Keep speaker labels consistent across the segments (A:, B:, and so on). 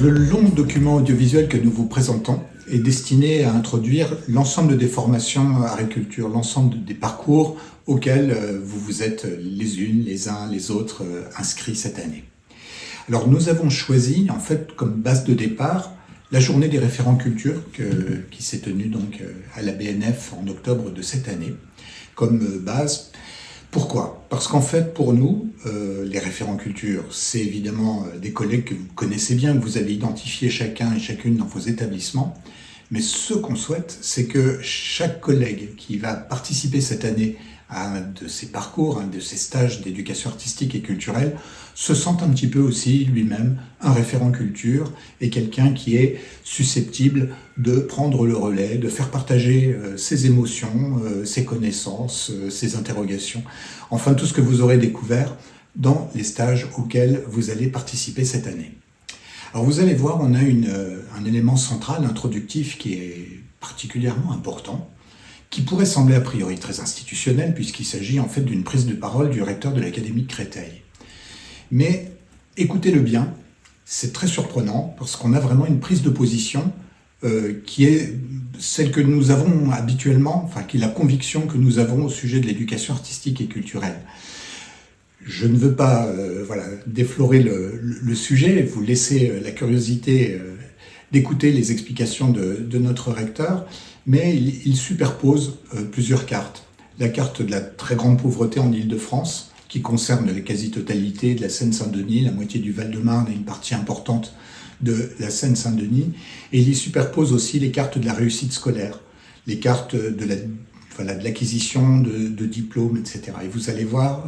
A: Le long document audiovisuel que nous vous présentons est destiné à introduire l'ensemble des formations agriculture, l'ensemble des parcours auxquels vous vous êtes les unes, les uns, les autres inscrits cette année. Alors nous avons choisi en fait comme base de départ la journée des référents culture qui s'est tenue donc à la BNF en octobre de cette année comme base. Pourquoi? Parce qu'en fait, pour nous, les référents culture, c'est évidemment des collègues que vous connaissez bien, que vous avez identifiés chacun et chacune dans vos établissements. Mais ce qu'on souhaite, c'est que chaque collègue qui va participer cette année à un de ces parcours, un de ces stages d'éducation artistique et culturelle, se sente un petit peu aussi lui-même un référent culture et quelqu'un qui est susceptible de prendre le relais, de faire partager ses émotions, ses connaissances, ses interrogations, enfin tout ce que vous aurez découvert dans les stages auxquels vous allez participer cette année. Alors vous allez voir, on a un élément central, introductif, qui est particulièrement important, qui pourrait sembler a priori très institutionnel, puisqu'il s'agit en fait d'une prise de parole du recteur de l'Académie de Créteil. Mais écoutez-le bien, c'est très surprenant, parce qu'on a vraiment une prise de position qui est celle que nous avons habituellement, enfin qui est la conviction que nous avons au sujet de l'éducation artistique et culturelle. Je ne veux pas déflorer le sujet, vous laisser la curiosité d'écouter les explications de notre recteur, mais il superpose plusieurs cartes. La carte de la très grande pauvreté en Île-de-France, qui concerne la quasi-totalité de la Seine-Saint-Denis, la moitié du Val-de-Marne et une partie importante de la Seine-Saint-Denis, et il y superpose aussi les cartes de la réussite scolaire, les cartes de l'acquisition de diplômes, etc. Et vous allez voir,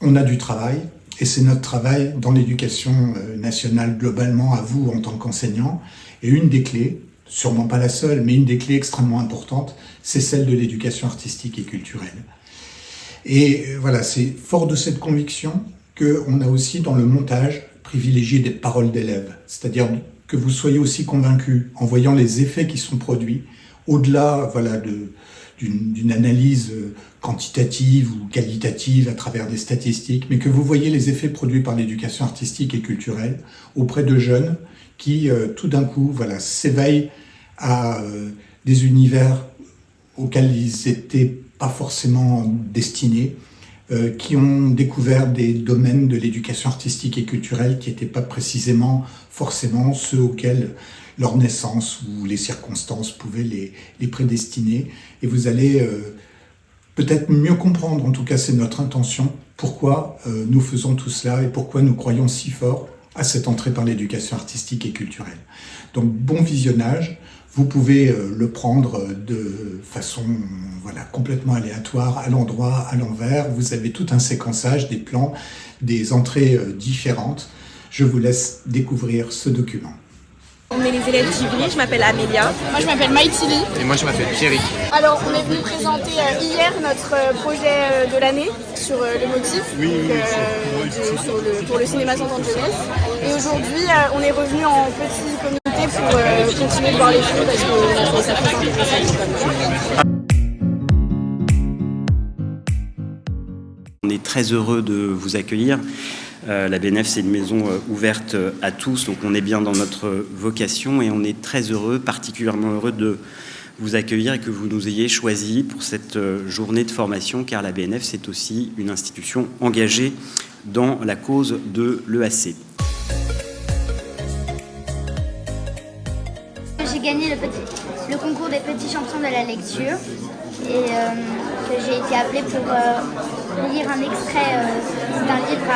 A: on a du travail, et c'est notre travail dans l'éducation nationale globalement à vous en tant qu'enseignants. Et une des clés, sûrement pas la seule, mais une des clés extrêmement importantes, c'est celle de l'éducation artistique et culturelle. Et voilà, c'est fort de cette conviction qu'on a aussi dans le montage privilégié des paroles d'élèves. C'est-à-dire que vous soyez aussi convaincus en voyant les effets qui sont produits, au-delà d'une analyse quantitative ou qualitative à travers des statistiques, mais que vous voyez les effets produits par l'éducation artistique et culturelle auprès de jeunes qui, tout d'un coup, s'éveillent à des univers auxquels ils n'étaient pas forcément destinés, qui ont découvert des domaines de l'éducation artistique et culturelle qui n'étaient pas précisément forcément ceux auxquels leur naissance ou les circonstances pouvaient les prédestiner. Et vous allez peut-être mieux comprendre, en tout cas c'est notre intention, pourquoi nous faisons tout cela et pourquoi nous croyons si fort à cette entrée par l'éducation artistique et culturelle. Donc bon visionnage, vous pouvez le prendre de façon complètement aléatoire, à l'endroit, à l'envers. Vous avez tout un séquençage, des plans, des entrées différentes. Je vous laisse découvrir ce document.
B: On est les élèves d'Ivry, je m'appelle Amélia.
C: Moi je m'appelle Maïtili.
D: Et moi je m'appelle Pierrick.
C: Alors on est venu présenter hier notre projet de l'année sur le motif pour le cinéma sans jeunesse. Et aujourd'hui on est revenu en petit comité pour continuer de voir les films parce que ça fait intéressant.
E: On est très heureux de vous accueillir. La BNF, c'est une maison ouverte à tous, donc on est bien dans notre vocation et on est très heureux, particulièrement heureux de vous accueillir et que vous nous ayez choisi pour cette journée de formation, car la BNF, c'est aussi une institution engagée dans la cause de l'EAC.
F: J'ai gagné le concours des petits champions de la lecture et que j'ai été appelée pour lire un extrait d'un livre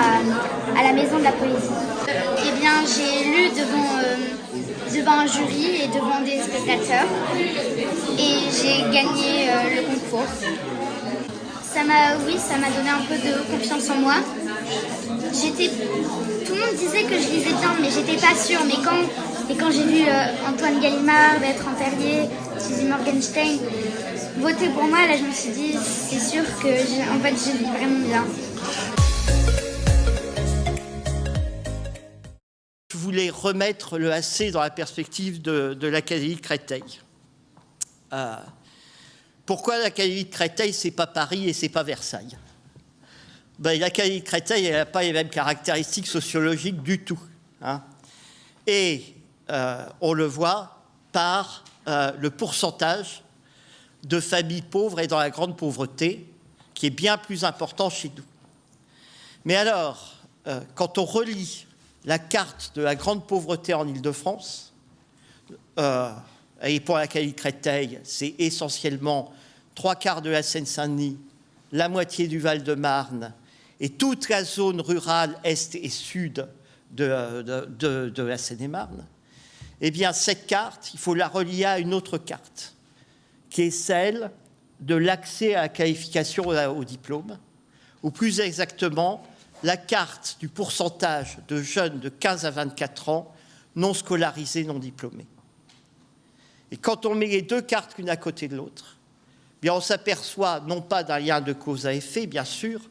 F: à la Maison de la Poésie. Eh bien, j'ai lu devant un jury et devant des spectateurs et j'ai gagné le concours. Ça m'a donné un peu de confiance en moi. Tout le monde disait que je lisais bien, mais j'étais pas sûre. Mais quand j'ai vu Antoine Gallimard, Bertrand Perrier, Suzy Morgenstein voter pour moi, là je me suis dit c'est sûr que je lis vraiment bien.
G: Je voulais remettre l'EAC dans la perspective de l'Académie de Créteil. Pourquoi l'Académie de Créteil, c'est pas Paris et c'est pas Versailles? L'Académie de Créteil, elle n'a pas les mêmes caractéristiques sociologiques du tout. Et on le voit par le pourcentage de familles pauvres et dans la grande pauvreté, qui est bien plus important chez nous. Mais alors, quand on relit la carte de la grande pauvreté en Île-de-France, et pour laquelle Créteil, c'est essentiellement 3/4 de la Seine-Saint-Denis, la moitié du Val-de-Marne et toute la zone rurale est et sud de la Seine-et-Marne, eh bien, cette carte, il faut la relier à une autre carte, qui est celle de l'accès à la qualification au diplôme, ou plus exactement, la carte du pourcentage de jeunes de 15 à 24 ans non scolarisés, non diplômés. Et quand on met les deux cartes l'une à côté de l'autre, bien on s'aperçoit non pas d'un lien de cause à effet, bien sûr,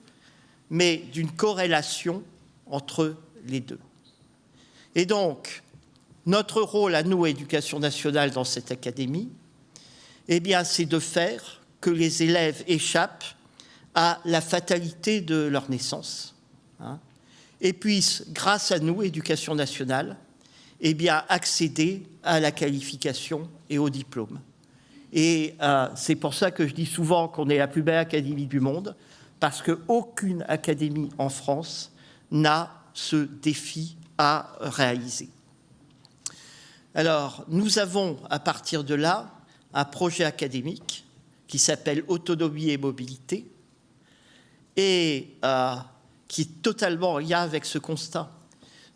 G: mais d'une corrélation entre les deux. Et donc, notre rôle à nous, Éducation nationale, dans cette académie, eh bien, c'est de faire que les élèves échappent à la fatalité de leur naissance, et puissent, grâce à nous, Éducation nationale, eh bien, accéder à la qualification et au diplôme. Et c'est pour ça que je dis souvent qu'on est la plus belle académie du monde, parce qu'aucune académie en France n'a ce défi à réaliser. Alors, nous avons, à partir de là, un projet académique qui s'appelle Autonomie et mobilité, et qui est totalement en lien avec ce constat.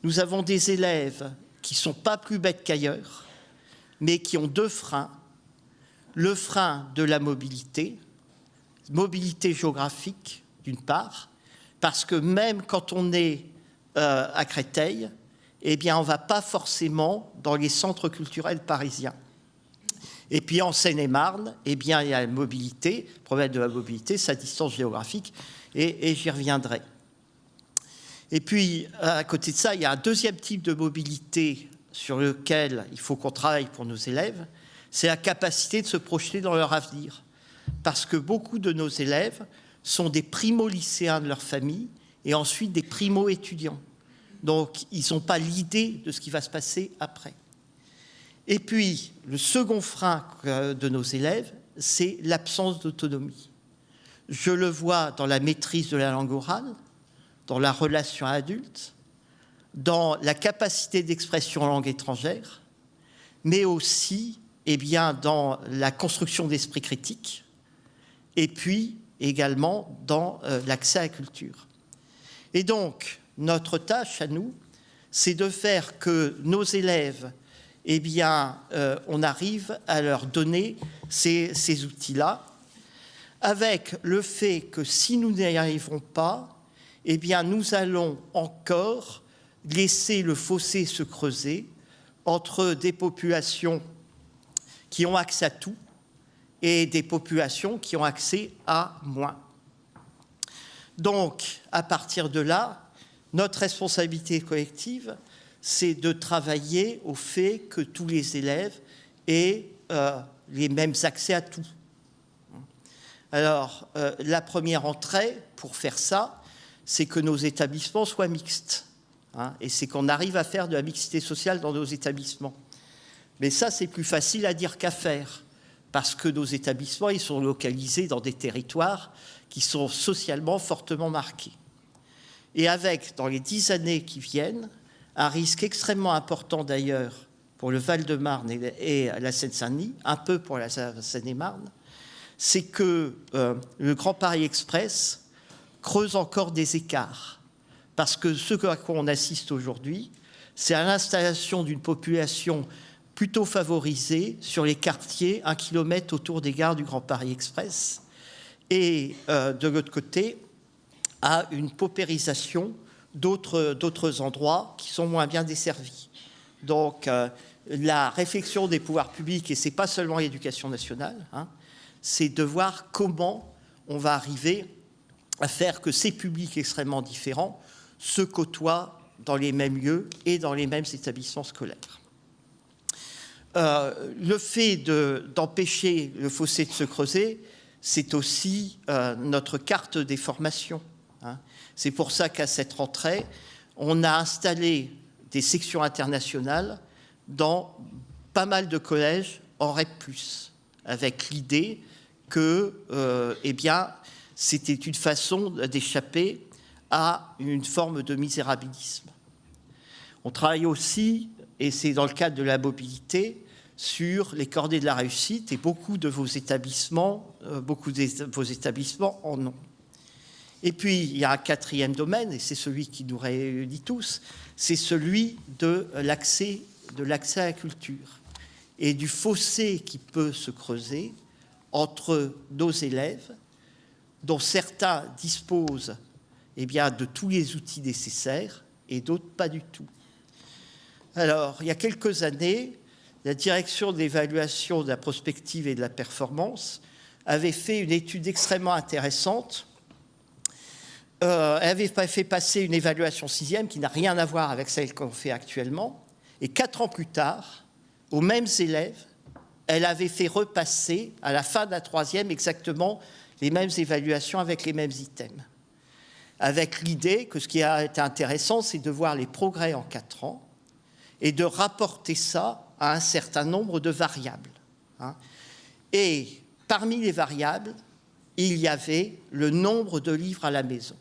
G: Nous avons des élèves qui ne sont pas plus bêtes qu'ailleurs, mais qui ont deux freins. Le frein de la mobilité géographique, d'une part, parce que même quand on est à Créteil, eh bien, on ne va pas forcément dans les centres culturels parisiens. Et puis en Seine-et-Marne, eh bien, il y a la mobilité, le problème de la mobilité, sa distance géographique, et j'y reviendrai. Et puis, à côté de ça, il y a un deuxième type de mobilité sur lequel il faut qu'on travaille pour nos élèves, c'est la capacité de se projeter dans leur avenir. Parce que beaucoup de nos élèves sont des primo-lycéens de leur famille et ensuite des primo-étudiants. Donc, ils n'ont pas l'idée de ce qui va se passer après. Et puis, le second frein de nos élèves, c'est l'absence d'autonomie. Je le vois dans la maîtrise de la langue orale, dans la relation adulte, dans la capacité d'expression en langue étrangère, mais aussi eh bien, dans la construction d'esprit critique, et puis également dans l'accès à la culture. Et donc, notre tâche à nous, c'est de faire que nos élèves, eh bien, on arrive à leur donner ces outils-là, avec le fait que si nous n'y arriverons pas, eh bien, nous allons encore laisser le fossé se creuser entre des populations qui ont accès à tout et des populations qui ont accès à moins. Donc, à partir de là, notre responsabilité collective, c'est de travailler au fait que tous les élèves aient les mêmes accès à tout. Alors, la première entrée, pour faire ça, c'est que nos établissements soient mixtes. Et c'est qu'on arrive à faire de la mixité sociale dans nos établissements. Mais ça, c'est plus facile à dire qu'à faire, parce que nos établissements, ils sont localisés dans des territoires qui sont socialement fortement marqués. Et avec, dans les 10 années qui viennent, un risque extrêmement important d'ailleurs pour le Val-de-Marne et la Seine-Saint-Denis, un peu pour la Seine-et-Marne, c'est que le Grand Paris Express creuse encore des écarts. Parce que ce à quoi on assiste aujourd'hui, c'est à l'installation d'une population plutôt favorisée sur les quartiers 1 kilomètre autour des gares du Grand Paris Express, et de l'autre côté, à une paupérisation d'autres endroits qui sont moins bien desservis. Donc, la réflexion des pouvoirs publics, et ce n'est pas seulement l'éducation nationale, c'est de voir comment on va arriver à faire que ces publics extrêmement différents se côtoient dans les mêmes lieux et dans les mêmes établissements scolaires. Le fait d'empêcher le fossé de se creuser, c'est aussi notre carte des formations. C'est pour ça qu'à cette rentrée, on a installé des sections internationales dans pas mal de collèges en REP+, avec l'idée que eh bien, c'était une façon d'échapper à une forme de misérabilisme. On travaille aussi, et c'est dans le cadre de la mobilité, sur les cordées de la réussite, et beaucoup de vos établissements en ont. Et puis, il y a un quatrième domaine, et c'est celui qui nous réunit tous, c'est celui de l'accès à la culture et du fossé qui peut se creuser entre nos élèves, dont certains disposent eh bien, de tous les outils nécessaires et d'autres pas du tout. Alors, il y a quelques années, la direction de l'évaluation de la prospective et de la performance avait fait une étude extrêmement intéressante. Elle avait fait passer une évaluation 6e qui n'a rien à voir avec celle qu'on fait actuellement. Et 4 ans plus tard, aux mêmes élèves, elle avait fait repasser à la fin de la 3e exactement les mêmes évaluations avec les mêmes items. Avec l'idée que ce qui a été intéressant, c'est de voir les progrès en 4 ans et de rapporter ça à un certain nombre de variables. Et parmi les variables, il y avait le nombre de livres à la maison.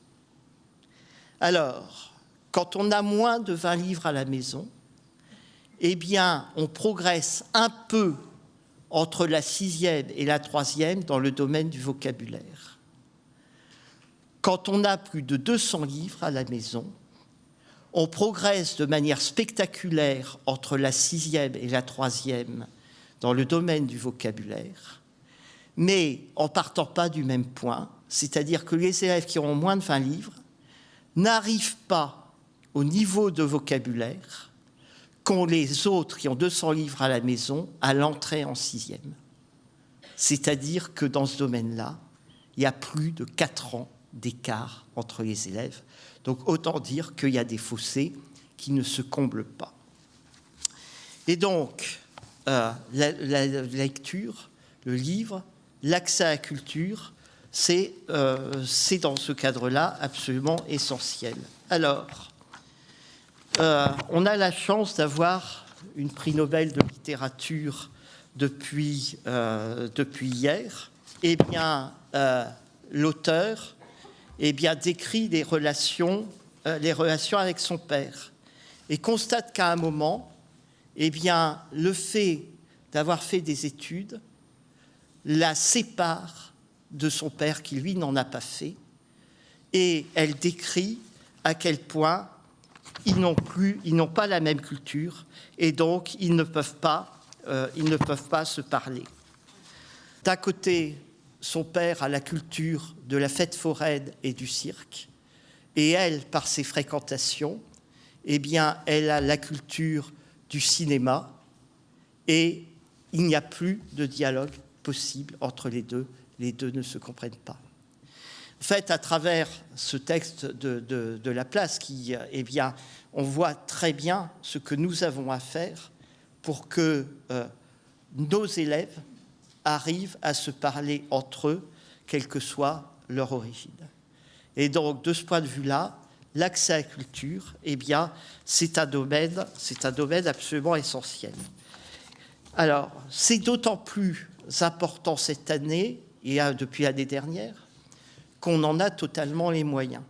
G: Alors, quand on a moins de 20 livres à la maison, eh bien, on progresse un peu entre la 6e et la 3e dans le domaine du vocabulaire. Quand on a plus de 200 livres à la maison, on progresse de manière spectaculaire entre la 6e et la 3e dans le domaine du vocabulaire, mais en partant pas du même point, c'est-à-dire que les élèves qui auront moins de 20 livres n'arrivent pas au niveau de vocabulaire qu'ont les autres qui ont 200 livres à la maison à l'entrée en 6e. C'est-à-dire que dans ce domaine-là, il y a plus de 4 ans d'écart entre les élèves. Donc autant dire qu'il y a des fossés qui ne se comblent pas. Et donc, la lecture, le livre, l'accès à la culture, c'est dans ce cadre-là absolument essentiel. Alors, on a la chance d'avoir une prix Nobel de littérature depuis hier. Eh bien, l'auteur décrit les relations avec son père et constate qu'à un moment, le fait d'avoir fait des études la sépare de son père qui, lui, n'en a pas fait. Et elle décrit à quel point ils n'ont pas la même culture et donc ils ne peuvent pas se parler. D'un côté, son père a la culture de la fête foraine et du cirque, et elle, par ses fréquentations, elle a la culture du cinéma, et il n'y a plus de dialogue possible entre les deux. Les deux ne se comprennent pas. En fait, à travers ce texte de Laplace, on voit très bien ce que nous avons à faire pour que nos élèves arrivent à se parler entre eux, quelle que soit leur origine. Et donc, de ce point de vue-là, l'accès à la culture, c'est un domaine absolument essentiel. Alors, c'est d'autant plus important cette année, et depuis l'année dernière, qu'on en a totalement les moyens.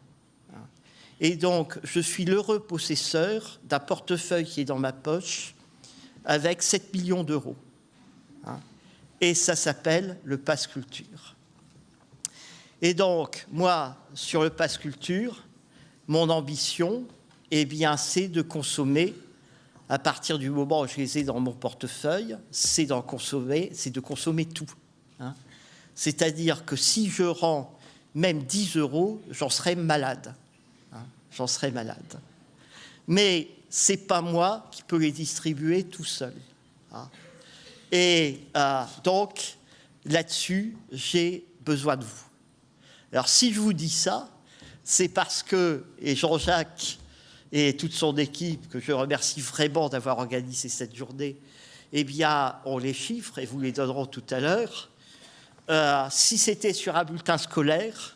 G: Et donc, je suis l'heureux possesseur d'un portefeuille qui est dans ma poche avec 7 millions d'euros. Et ça s'appelle le Pass Culture. Et donc, moi, sur le Pass Culture, mon ambition, c'est de consommer, à partir du moment où je les ai dans mon portefeuille, c'est de consommer tout. C'est-à-dire que si je rends même 10 euros, j'en serais malade. J'en serais malade. Mais ce n'est pas moi qui peux les distribuer tout seul. Et donc, là-dessus, j'ai besoin de vous. Alors, si je vous dis ça, c'est parce que, et Jean-Jacques et toute son équipe, que je remercie vraiment d'avoir organisé cette journée, on les chiffre, et vous les donnerons tout à l'heure. Si c'était sur un bulletin scolaire,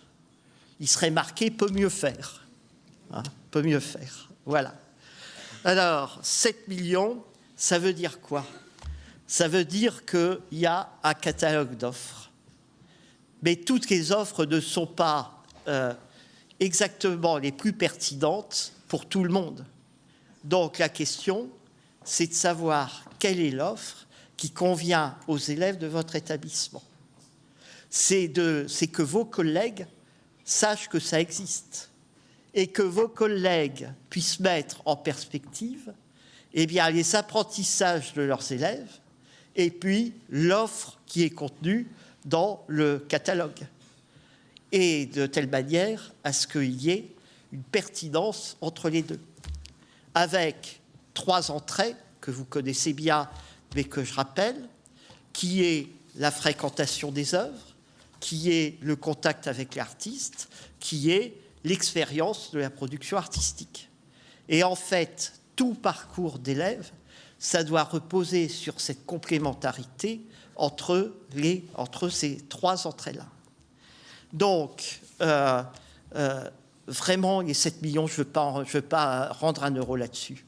G: il serait marqué « peut mieux faire ». Peut mieux faire, voilà. Alors, 7 millions, ça veut dire quoi? Ça veut dire qu'il y a un catalogue d'offres. Mais toutes les offres ne sont pas exactement les plus pertinentes pour tout le monde. Donc la question, c'est de savoir quelle est l'offre qui convient aux élèves de votre établissement. C'est que vos collègues sachent que ça existe et que vos collègues puissent mettre en perspective les apprentissages de leurs élèves et puis l'offre qui est contenue dans le catalogue. Et de telle manière à ce qu'il y ait une pertinence entre les deux. Avec 3 entrées que vous connaissez bien, mais que je rappelle, qui est la fréquentation des œuvres, qui est le contact avec l'artiste, qui est l'expérience de la production artistique. Et en fait, tout parcours d'élève, ça doit reposer sur cette complémentarité entre ces 3 entrées-là. Donc, vraiment, les 7 millions, je ne veux pas rendre un euro là-dessus.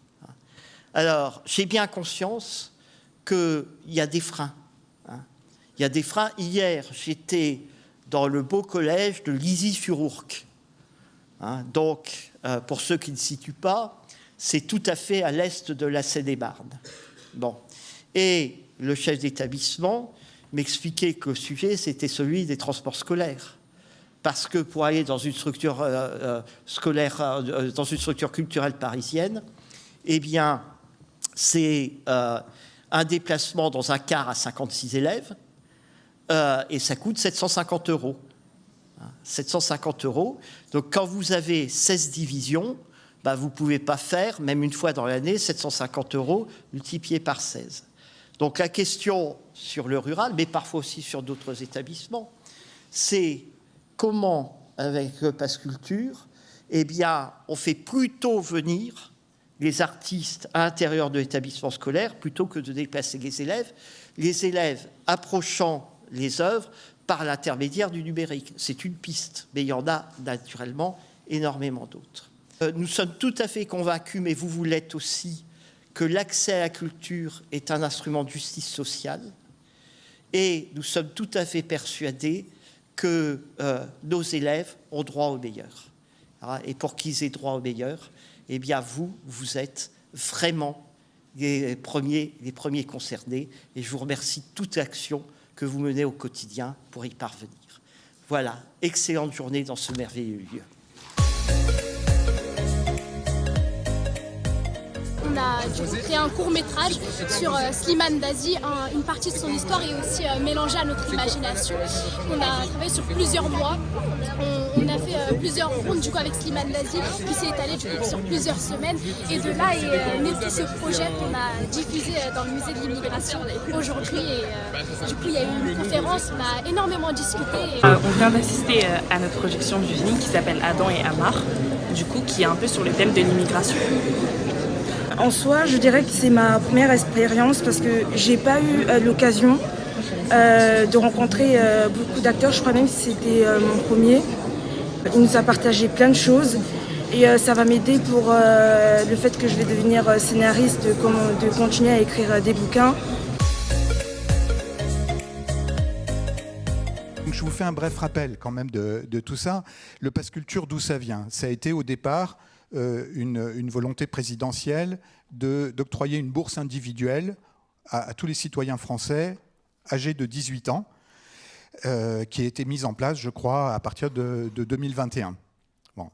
G: Alors, j'ai bien conscience qu'il y a des freins. Il y a des freins. Hier, j'étais dans le beau collège de Lizy-sur-Ourcq. Donc, pour ceux qui ne situent pas, c'est tout à fait à l'est de la Seine-et-Marne. Bon. Et le chef d'établissement m'expliquait que le sujet, c'était celui des transports scolaires. Parce que pour aller dans une structure scolaire, dans une structure culturelle parisienne, eh bien, c'est un déplacement dans un car à 56 élèves et ça coûte 750 €. 750 €. Donc, quand vous avez 16 divisions, vous ne pouvez pas faire, même une fois dans l'année, 750 € multipliés par 16. Donc, la question sur le rural, mais parfois aussi sur d'autres établissements, c'est comment, avec le Pass Culture, on fait plutôt venir les artistes à l'intérieur de l'établissement scolaire plutôt que de déplacer les élèves approchant les œuvres par l'intermédiaire du numérique. C'est une piste, mais il y en a naturellement énormément d'autres. Nous sommes tout à fait convaincus, mais vous l'êtes aussi, que l'accès à la culture est un instrument de justice sociale et nous sommes tout à fait persuadés que nos élèves ont droit au meilleur. Et pour qu'ils aient droit au meilleur, vous êtes vraiment les premiers concernés. Et je vous remercie de toute l'action que vous menez au quotidien pour y parvenir. Voilà, excellente journée dans ce merveilleux lieu.
D: On a du coup créé un court-métrage sur Slimane Dazi, une partie de son histoire est aussi mélangée à notre imagination. On a travaillé sur plusieurs mois, on a fait plusieurs rondes du coup avec Slimane Dazi qui s'est étalé du coup sur plusieurs semaines et de là est né tout ce projet qu'on a diffusé dans le musée de l'immigration aujourd'hui et du coup il y a eu une conférence, on a énormément discuté.
H: On vient d'assister à notre projection du film qui s'appelle Adam et Amar, du coup qui est un peu sur le thème de l'immigration.
I: En soi, je dirais que c'est ma première expérience parce que j'ai pas eu l'occasion de rencontrer beaucoup d'acteurs. Je crois même que c'était mon premier. Il nous a partagé plein de choses et ça va m'aider pour le fait que je vais devenir scénariste, de continuer à écrire des bouquins.
A: Donc, je vous fais un bref rappel quand même de tout ça. Le Pass Culture, d'où ça vient? Ça a été au départ une volonté présidentielle d'octroyer une bourse individuelle à tous les citoyens français âgés de 18 ans, qui a été mise en place, je crois, à partir de 2021. Bon.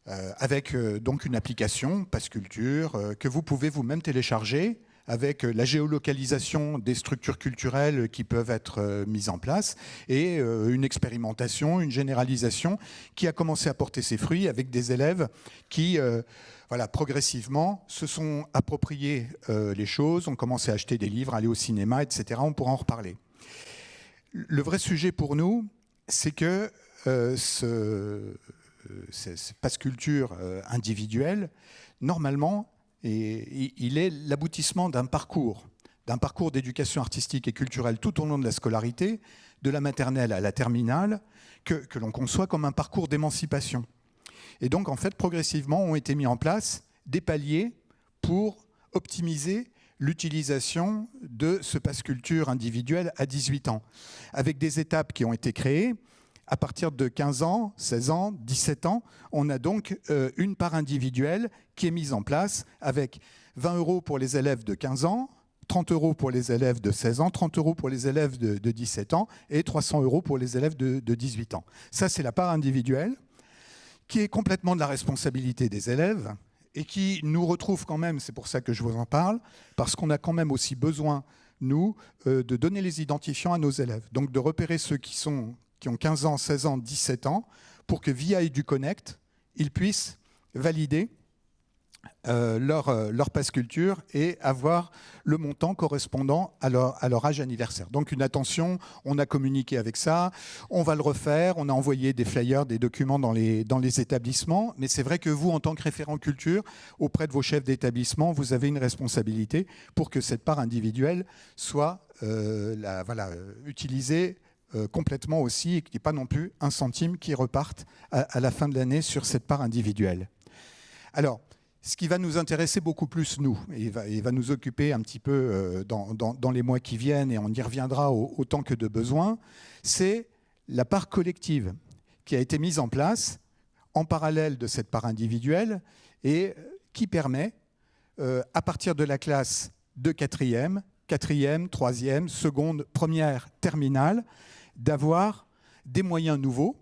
A: Avec donc une application, Pass Culture, que vous pouvez vous-même télécharger, avec la géolocalisation des structures culturelles qui peuvent être mises en place et une expérimentation, une généralisation qui a commencé à porter ses fruits avec des élèves qui, progressivement, se sont appropriés les choses, ont commencé à acheter des livres, aller au cinéma, etc. On pourra en reparler. Le vrai sujet pour nous, c'est que ce Pass Culture individuel, normalement, et il est l'aboutissement d'un parcours d'éducation artistique et culturelle tout au long de la scolarité, de la maternelle à la terminale, que l'on conçoit comme un parcours d'émancipation. Et donc, en fait, progressivement, ont été mis en place des paliers pour optimiser l'utilisation de ce pass culture individuel à 18 ans, avec des étapes qui ont été créées. À partir de 15 ans, 16 ans, 17 ans, on a donc une part individuelle qui est mise en place avec 20 € pour les élèves de 15 ans, 30 € pour les élèves de 16 ans, 30 € pour les élèves de 17 ans et 300 € pour les élèves de 18 ans. Ça, c'est la part individuelle qui est complètement de la responsabilité des élèves et qui nous retrouve quand même, c'est pour ça que je vous en parle, parce qu'on a quand même aussi besoin, nous, de donner les identifiants à nos élèves. Donc de repérer ceux qui ont 15 ans, 16 ans, 17 ans, pour que via EduConnect, ils puissent valider leur pass culture et avoir le montant correspondant à leur âge anniversaire. Donc une attention, on a communiqué avec ça, on va le refaire, on a envoyé des flyers, des documents dans les établissements, mais c'est vrai que vous, en tant que référent culture, auprès de vos chefs d'établissement, vous avez une responsabilité pour que cette part individuelle soit utilisée complètement aussi et qu'il n'y ait pas non plus un centime qui reparte à la fin de l'année sur cette part individuelle. Alors, ce qui va nous intéresser beaucoup plus, nous, et va nous occuper un petit peu dans les mois qui viennent, et on y reviendra autant que de besoin, c'est la part collective qui a été mise en place en parallèle de cette part individuelle et qui permet, à partir de la classe de quatrième, troisième, seconde, première, terminale, d'avoir des moyens nouveaux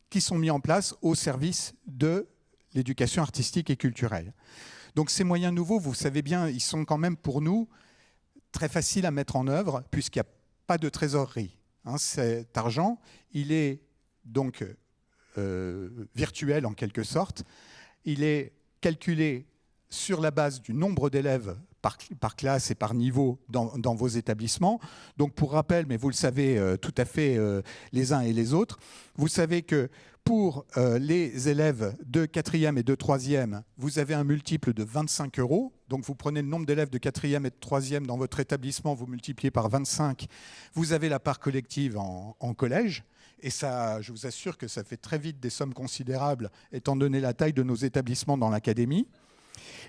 A: qui sont mis en place au service de l'éducation artistique et culturelle. Donc ces moyens nouveaux, vous savez bien, ils sont quand même pour nous très faciles à mettre en œuvre puisqu'il n'y a pas de trésorerie. Cet argent, il est donc virtuel en quelque sorte. Il est calculé sur la base du nombre d'élèves par classe et par niveau dans vos établissements. Donc pour rappel, mais vous le savez tout à fait les uns et les autres, vous savez que pour les élèves de 4e et de 3e, vous avez un multiple de 25 €. Donc vous prenez le nombre d'élèves de 4e et de 3e dans votre établissement, vous multipliez par 25, vous avez la part collective en collège. Et ça, je vous assure que ça fait très vite des sommes considérables étant donné la taille de nos établissements dans l'académie.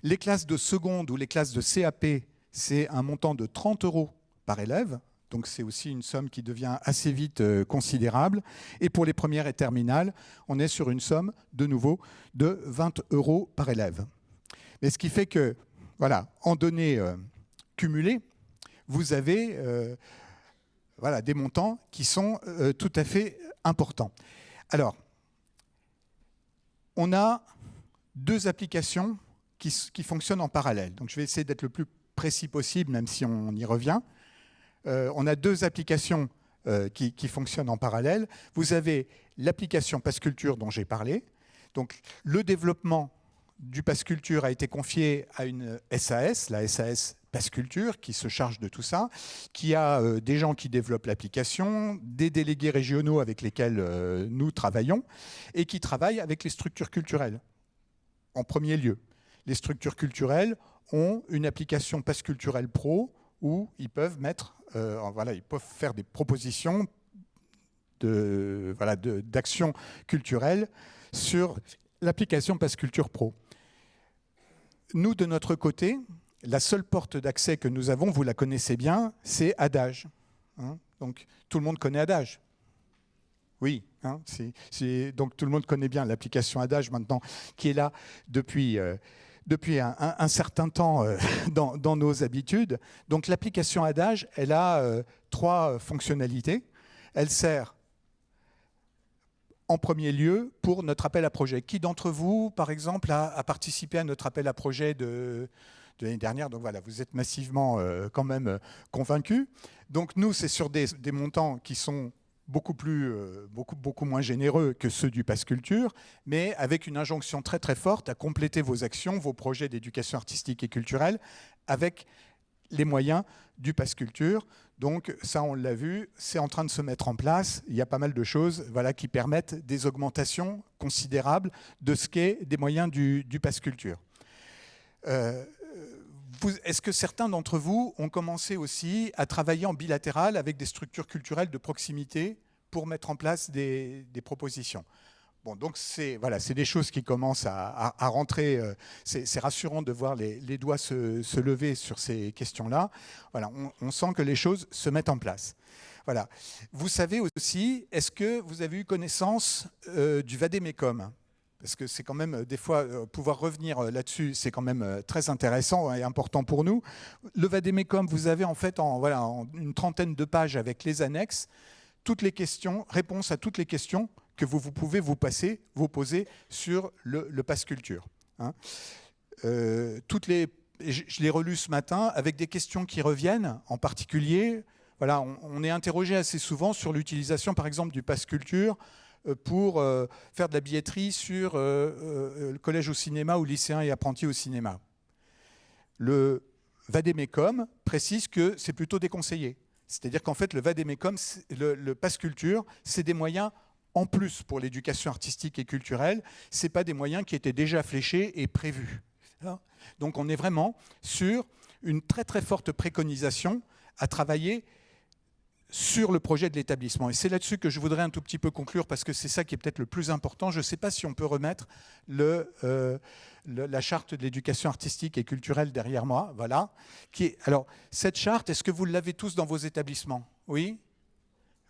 A: Les classes de seconde ou les classes de CAP, c'est un montant de 30 € par élève. Donc c'est aussi une somme qui devient assez vite considérable. Et pour les premières et terminales, on est sur une somme, de nouveau, de 20 € par élève. Mais ce qui fait que, voilà, en données cumulées, vous avez des montants qui sont tout à fait importants. Alors, on a deux applications qui fonctionnent en parallèle. Donc je vais essayer d'être le plus précis possible, même si on y revient. On a deux applications qui fonctionnent en parallèle. Vous avez l'application Pass Culture dont j'ai parlé. Donc le développement du Pass Culture a été confié à une SAS, la SAS Pass Culture, qui se charge de tout ça, qui a des gens qui développent l'application, des délégués régionaux avec lesquels nous travaillons, et qui travaillent avec les structures culturelles, en premier lieu. Les structures culturelles ont une application Pass Culturel Pro où ils peuvent ils peuvent faire des propositions d'actions culturelles sur l'application Pass Culture Pro. Nous, de notre côté, la seule porte d'accès que nous avons, vous la connaissez bien, c'est Adage. Donc tout le monde connaît Adage. Oui, donc tout le monde connaît bien l'application Adage maintenant, qui est là depuis un certain temps dans nos habitudes. Donc l'application Adage, elle a trois fonctionnalités. Elle sert en premier lieu pour notre appel à projet. Qui d'entre vous, par exemple, a participé à notre appel à projet de l'année dernière? Donc voilà, vous êtes massivement quand même convaincus. Donc nous, c'est sur des montants qui sont beaucoup moins généreux que ceux du Pass Culture, mais avec une injonction très très forte à compléter vos actions, vos projets d'éducation artistique et culturelle avec les moyens du Pass Culture. Donc ça, on l'a vu, c'est en train de se mettre en place. Il y a pas mal de choses qui permettent des augmentations considérables de ce qu'est des moyens du Pass Culture. Est-ce que certains d'entre vous ont commencé aussi à travailler en bilatéral avec des structures culturelles de proximité pour mettre en place des propositions? Bon, donc c'est des choses qui commencent à rentrer. C'est rassurant de voir les doigts se lever sur ces questions-là. Voilà, on sent que les choses se mettent en place. Voilà. Vous savez aussi, est-ce que vous avez eu connaissance du vade-mecum ? Parce que c'est quand même, des fois, pouvoir revenir là-dessus, c'est quand même très intéressant et important pour nous. Le vade-mecum, vous avez en fait en une trentaine de pages avec les annexes, toutes les questions, réponses à toutes les questions que vous pouvez vous poser sur le pass culture. Hein. Je l'ai relu ce matin avec des questions qui reviennent, en particulier, voilà, on est interrogé assez souvent sur l'utilisation, par exemple, du pass culture pour faire de la billetterie sur le collège au cinéma ou lycéens et apprentis au cinéma. Le vade-mecum précise que c'est plutôt déconseillé. C'est-à-dire qu'en fait, le vade-mecum, le pass culture, c'est des moyens en plus pour l'éducation artistique et culturelle. Ce n'est pas des moyens qui étaient déjà fléchés et prévus. Donc on est vraiment sur une très très forte préconisation à travailler sur le projet de l'établissement. Et c'est là-dessus que je voudrais un tout petit peu conclure, parce que c'est ça qui est peut-être le plus important. Je ne sais pas si on peut remettre la charte de l'éducation artistique et culturelle derrière moi. Voilà. Alors, cette charte, est-ce que vous l'avez tous dans vos établissements? Oui?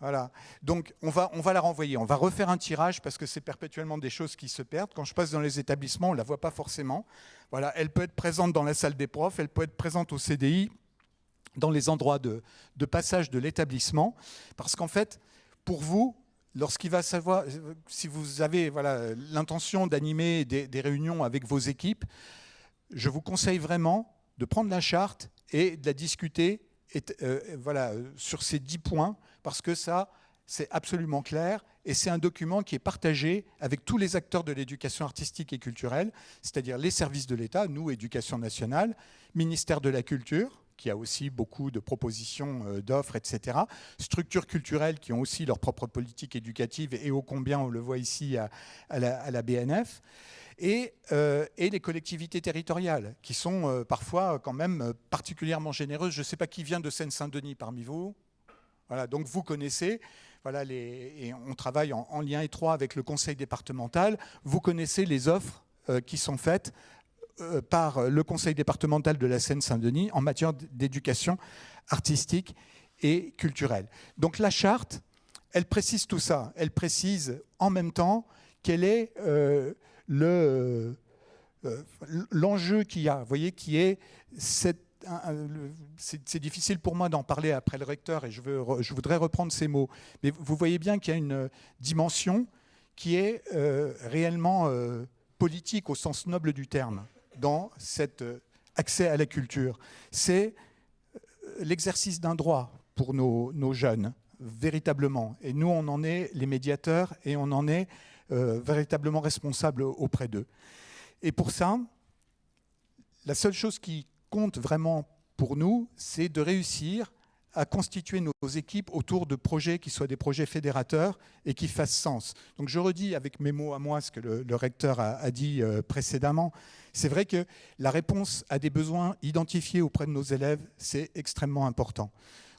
A: Voilà. Donc, on va la renvoyer. On va refaire un tirage, parce que c'est perpétuellement des choses qui se perdent. Quand je passe dans les établissements, on ne la voit pas forcément. Voilà. Elle peut être présente dans la salle des profs, elle peut être présente au CDI, dans les endroits de passage de l'établissement, parce qu'en fait, pour vous, lorsqu'il va savoir, si vous avez l'intention d'animer des réunions avec vos équipes, je vous conseille vraiment de prendre la charte et de la discuter sur ces 10 points, parce que ça, c'est absolument clair, et c'est un document qui est partagé avec tous les acteurs de l'éducation artistique et culturelle, c'est-à-dire les services de l'État, nous, Éducation nationale, ministère de la Culture, qui a aussi beaucoup de propositions d'offres, etc. Structures culturelles qui ont aussi leur propre politique éducative, et ô combien on le voit ici à la BNF, et les collectivités territoriales, qui sont parfois quand même particulièrement généreuses. Je ne sais pas qui vient de Seine-Saint-Denis parmi vous. Voilà, donc vous connaissez, et on travaille en lien étroit avec le conseil départemental, vous connaissez les offres qui sont faites par le conseil départemental de la Seine-Saint-Denis en matière d'éducation artistique et culturelle. Donc la charte, elle précise tout ça. Elle précise en même temps quel est l'enjeu qu'il y a. Vous voyez, qui est c'est difficile pour moi d'en parler après le recteur, et je voudrais reprendre ces mots. Mais vous voyez bien qu'il y a une dimension qui est réellement politique au sens noble du terme dans cet accès à la culture. C'est l'exercice d'un droit pour nos jeunes, véritablement. Et nous, on en est les médiateurs, et on en est véritablement responsables auprès d'eux. Et pour ça, la seule chose qui compte vraiment pour nous, c'est de réussir à constituer nos équipes autour de projets qui soient des projets fédérateurs et qui fassent sens. Donc je redis avec mes mots à moi ce que le recteur a dit précédemment. C'est vrai que la réponse à des besoins identifiés auprès de nos élèves, c'est extrêmement important.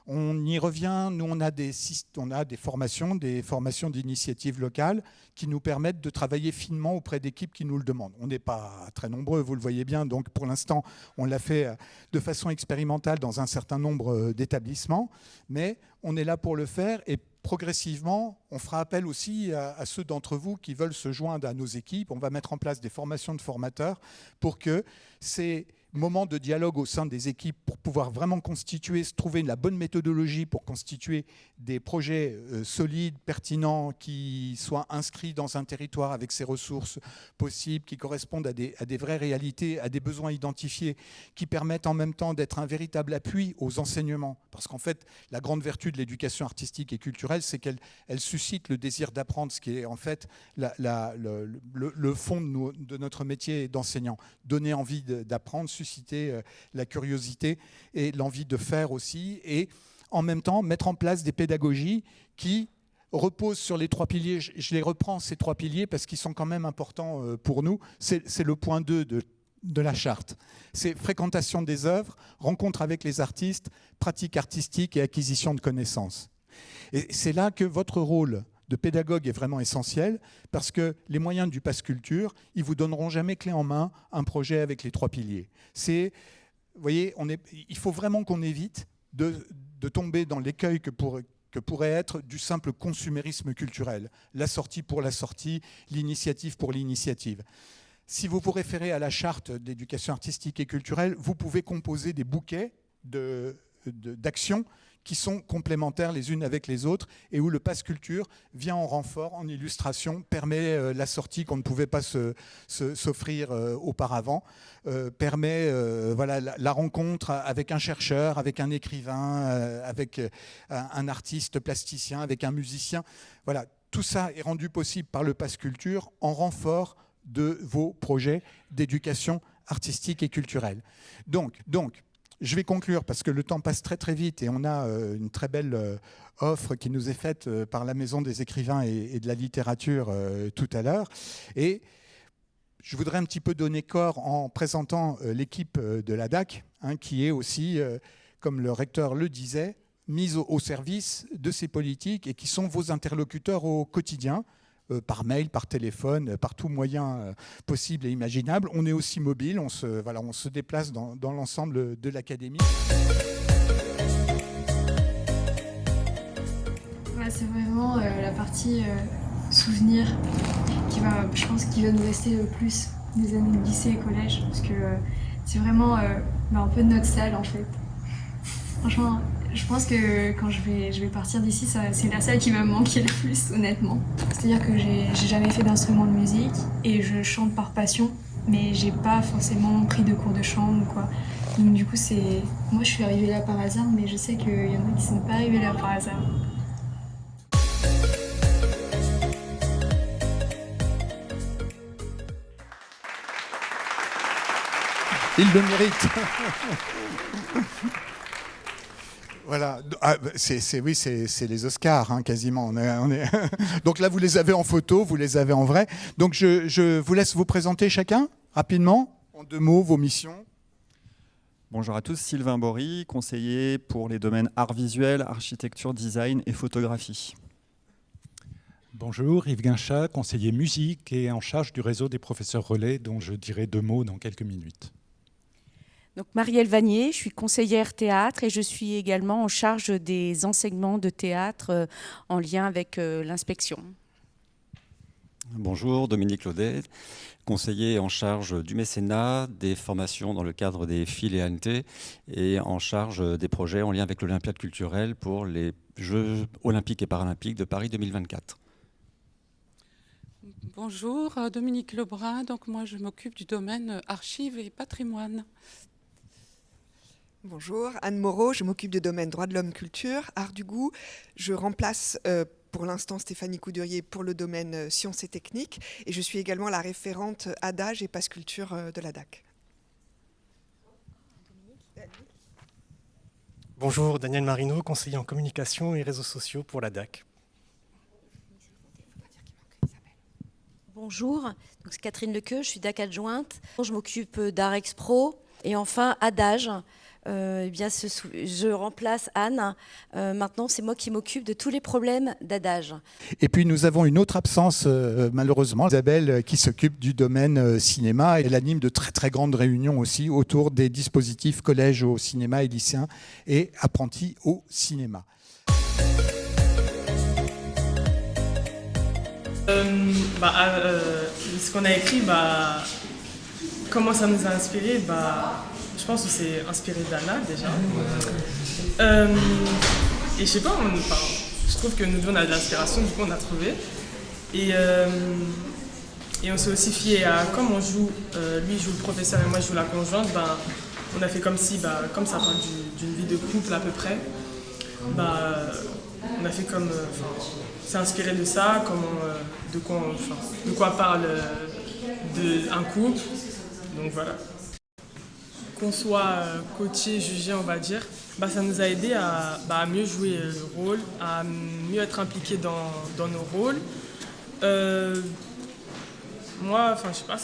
A: On y revient, nous on a des formations d'initiatives locales qui nous permettent de travailler finement auprès d'équipes qui nous le demandent. On n'est pas très nombreux, vous le voyez bien, donc pour l'instant on l'a fait de façon expérimentale dans un certain nombre d'établissements, mais on est là pour le faire, et progressivement, on fera appel aussi à ceux d'entre vous qui veulent se joindre à nos équipes. On va mettre en place des formations de formateurs pour que ces moments de dialogue au sein des équipes, pour pouvoir vraiment trouver la bonne méthodologie pour constituer des projets solides, pertinents, qui soient inscrits dans un territoire avec ses ressources possibles, qui correspondent à des vraies réalités, à des besoins identifiés, qui permettent en même temps d'être un véritable appui aux enseignements. Parce qu'en fait, la grande vertu de l'éducation artistique et culturelle, c'est qu'elle suscite le désir d'apprendre, ce qui est en fait le fond de notre métier d'enseignant. Donner envie d'apprendre, susciter la curiosité et l'envie de faire aussi, et en même temps mettre en place des pédagogies qui reposent sur les 3 piliers. Je les reprends, ces 3 piliers, parce qu'ils sont quand même importants pour nous. C'est le point 2 de la charte. C'est fréquentation des œuvres, rencontre avec les artistes, pratique artistique et acquisition de connaissances. Et c'est là que votre rôle de pédagogue est vraiment essentiel parce que les moyens du Pass Culture, ils ne vous donneront jamais clé en main un projet avec les 3 piliers. Vous voyez, il faut vraiment qu'on évite de tomber dans l'écueil que pourrait être du simple consumérisme culturel. La sortie pour la sortie, l'initiative pour l'initiative. Si vous vous référez à la charte d'éducation artistique et culturelle, vous pouvez composer des bouquets d'actions qui sont complémentaires les unes avec les autres et où le Pass Culture vient en renfort, en illustration, permet la sortie qu'on ne pouvait pas s'offrir auparavant, permet voilà, la rencontre avec un chercheur, avec un écrivain, avec un artiste plasticien, avec un musicien. Voilà, tout ça est rendu possible par le Pass Culture en renfort de vos projets d'éducation artistique et culturelle. Donc, je vais conclure parce que le temps passe très très vite et on a une très belle offre qui nous est faite par la Maison des écrivains et de la littérature tout à l'heure. Et je voudrais un petit peu donner corps en présentant l'équipe de la DAC, hein, qui est aussi, comme le recteur le disait, mise au service de ces politiques et qui sont vos interlocuteurs au quotidien. Par mail, par téléphone, par tout moyen possible et imaginable. On est aussi mobile, on se déplace dans l'ensemble de l'académie.
J: C'est vraiment la partie souvenir qui va, je pense, qui va nous rester le plus des années de lycée et collège, parce que c'est vraiment un peu notre salle en fait. Franchement, je pense que quand je vais partir d'ici, c'est la salle qui va me manquer le plus, honnêtement. C'est-à-dire que j'ai jamais fait d'instrument de musique et je chante par passion, mais j'ai pas forcément pris de cours de chant ou quoi. Donc du coup, moi je suis arrivée là par hasard, mais je sais qu'il y en a qui sont pas arrivés là par hasard.
A: Il le mérite. Voilà, oui, c'est les Oscars, hein, quasiment. Donc là, vous les avez en photo, vous les avez en vrai. Donc je vous laisse vous présenter chacun, rapidement, en 2 mots, vos missions.
K: Bonjour à tous, Sylvain Bory, conseiller pour les domaines art visuel, architecture, design et photographie.
L: Bonjour, Yves Guinchat, conseiller musique et en charge du réseau des professeurs relais, dont je dirai 2 mots dans quelques minutes.
M: Donc Marielle Vanier, je suis conseillère théâtre et je suis également en charge des enseignements de théâtre en lien avec l'inspection.
K: Bonjour, Dominique Laudet, conseiller en charge du mécénat, des formations dans le cadre des FIL et en charge des projets en lien avec l'Olympiade culturelle pour les Jeux olympiques et paralympiques de Paris 2024.
N: Bonjour, Dominique Lebrun, donc moi je m'occupe du domaine archives et patrimoine.
O: Bonjour, Anne Moreau, je m'occupe du domaine droit de l'homme, culture, art du goût. Je remplace pour l'instant Stéphanie Coudurier pour le domaine sciences et techniques et je suis également la référente ADAGE et Pass Culture de la DAC.
P: Bonjour, Daniel Marino, conseiller en communication et réseaux sociaux pour la DAC.
Q: Bonjour, c'est Catherine Lequeux, je suis DAC adjointe. Je m'occupe d'Art Expro et enfin ADAGE. Je remplace Anne. Maintenant, c'est moi qui m'occupe de tous les problèmes d'ADAGE.
A: Et puis, nous avons une autre absence, malheureusement, Isabelle, qui s'occupe du domaine cinéma. Elle anime de très, très grandes réunions aussi autour des dispositifs collèges au cinéma et lycéens et apprentis au cinéma.
R: Ce qu'on a écrit, comment ça nous a inspiré, je pense qu'on s'est inspiré d'Anna déjà. Et je sais pas, je trouve que nous deux on a de l'inspiration, du coup on a trouvé. Et on s'est aussi fié à, comme on joue, lui joue le professeur et moi je joue la conjointe, on a fait comme si, comme ça parle d'une vie de couple à peu près, on a fait comme, s'est inspiré de ça, de quoi parle un couple, donc voilà. Qu'on soit coaché, jugé, on va dire, ça nous a aidé à mieux jouer le rôle, à mieux être impliqué dans nos rôles. Moi, je sais pas,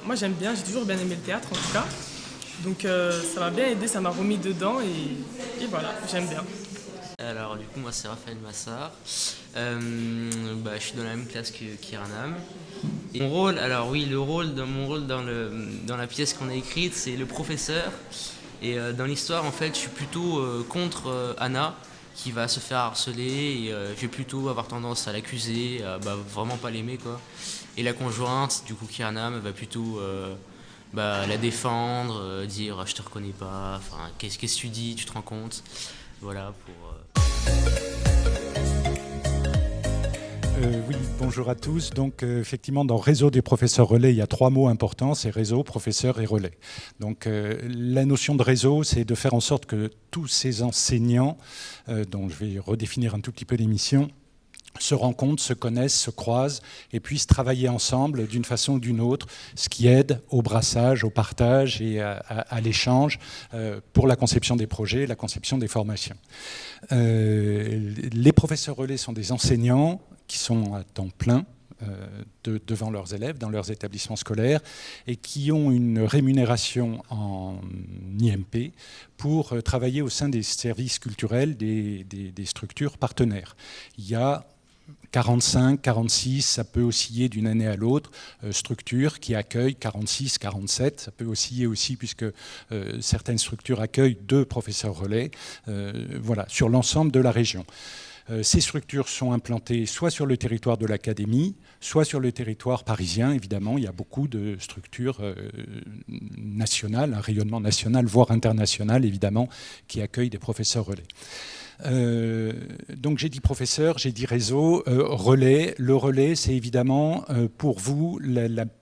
R: moi j'aime bien, j'ai toujours bien aimé le théâtre en tout cas. Donc ça m'a bien aidé, ça m'a remis dedans et voilà, j'aime bien.
S: Alors du coup moi c'est Raphaël Massard, je suis dans la même classe que Kiranam. Et mon rôle, alors oui, mon rôle dans la pièce qu'on a écrite, c'est le professeur. Et dans l'histoire en fait je suis plutôt contre Anna qui va se faire harceler et je vais plutôt avoir tendance à l'accuser, à vraiment pas l'aimer quoi. Et la conjointe, du coup Kiranam, va plutôt la défendre, dire je te reconnais pas, enfin qu'est-ce que tu dis, tu te rends compte, voilà pour.
L: Oui, bonjour à tous. Donc effectivement, dans Réseau des professeurs relais, il y a 3 mots importants, c'est réseau, professeur et relais. Donc la notion de réseau, c'est de faire en sorte que tous ces enseignants, dont je vais redéfinir un tout petit peu l'émission, se rencontrent, se connaissent, se croisent et puissent travailler ensemble d'une façon ou d'une autre, ce qui aide au brassage, au partage et à l'échange pour la conception des projets, la conception des formations. Les professeurs relais sont des enseignants qui sont à temps plein devant leurs élèves, dans leurs établissements scolaires, et qui ont une rémunération en IMP pour travailler au sein des services culturels des structures partenaires. Il y a 45, 46, ça peut osciller d'une année à l'autre, structures qui accueillent 46, 47, ça peut osciller aussi puisque certaines structures accueillent 2 professeurs relais, voilà, sur l'ensemble de la région. Ces structures sont implantées soit sur le territoire de l'académie, soit sur le territoire parisien. Évidemment, il y a beaucoup de structures nationales, un rayonnement national, voire international, évidemment, qui accueillent des professeurs relais. Donc j'ai dit professeur, j'ai dit réseau, relais. Le relais, c'est évidemment pour vous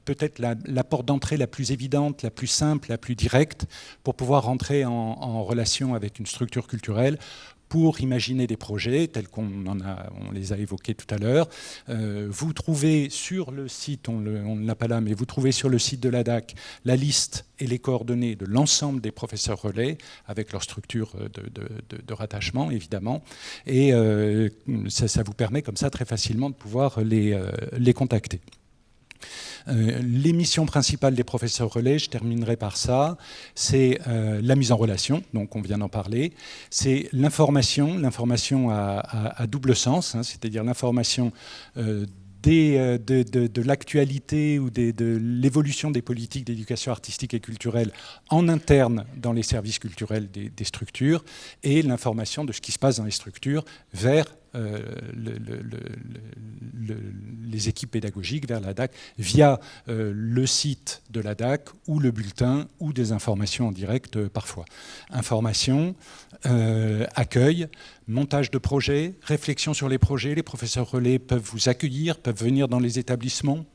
L: peut-être la porte d'entrée la plus évidente, la plus simple, la plus directe pour pouvoir rentrer en relation avec une structure culturelle, pour imaginer des projets tels qu'on les a évoqués tout à l'heure. Vous trouvez sur le site, on ne l'a pas là, mais vous trouvez sur le site de l'ADAC la liste et les coordonnées de l'ensemble des professeurs relais avec leur structure de rattachement, évidemment. Et ça vous permet comme ça très facilement de pouvoir les contacter. Les missions principales des professeurs relais, je terminerai par ça, c'est la mise en relation, donc on vient d'en parler, c'est l'information à double sens, hein, c'est-à-dire l'information de l'actualité ou de l'évolution des politiques d'éducation artistique et culturelle en interne dans les services culturels des structures et l'information de ce qui se passe dans les structures vers les équipes pédagogiques, vers l'ADAC, via le site de l'ADAC ou le bulletin ou des informations en direct parfois. Information, accueil, montage de projets, réflexion sur les projets. Les professeurs relais peuvent vous accueillir, peuvent venir dans les établissements,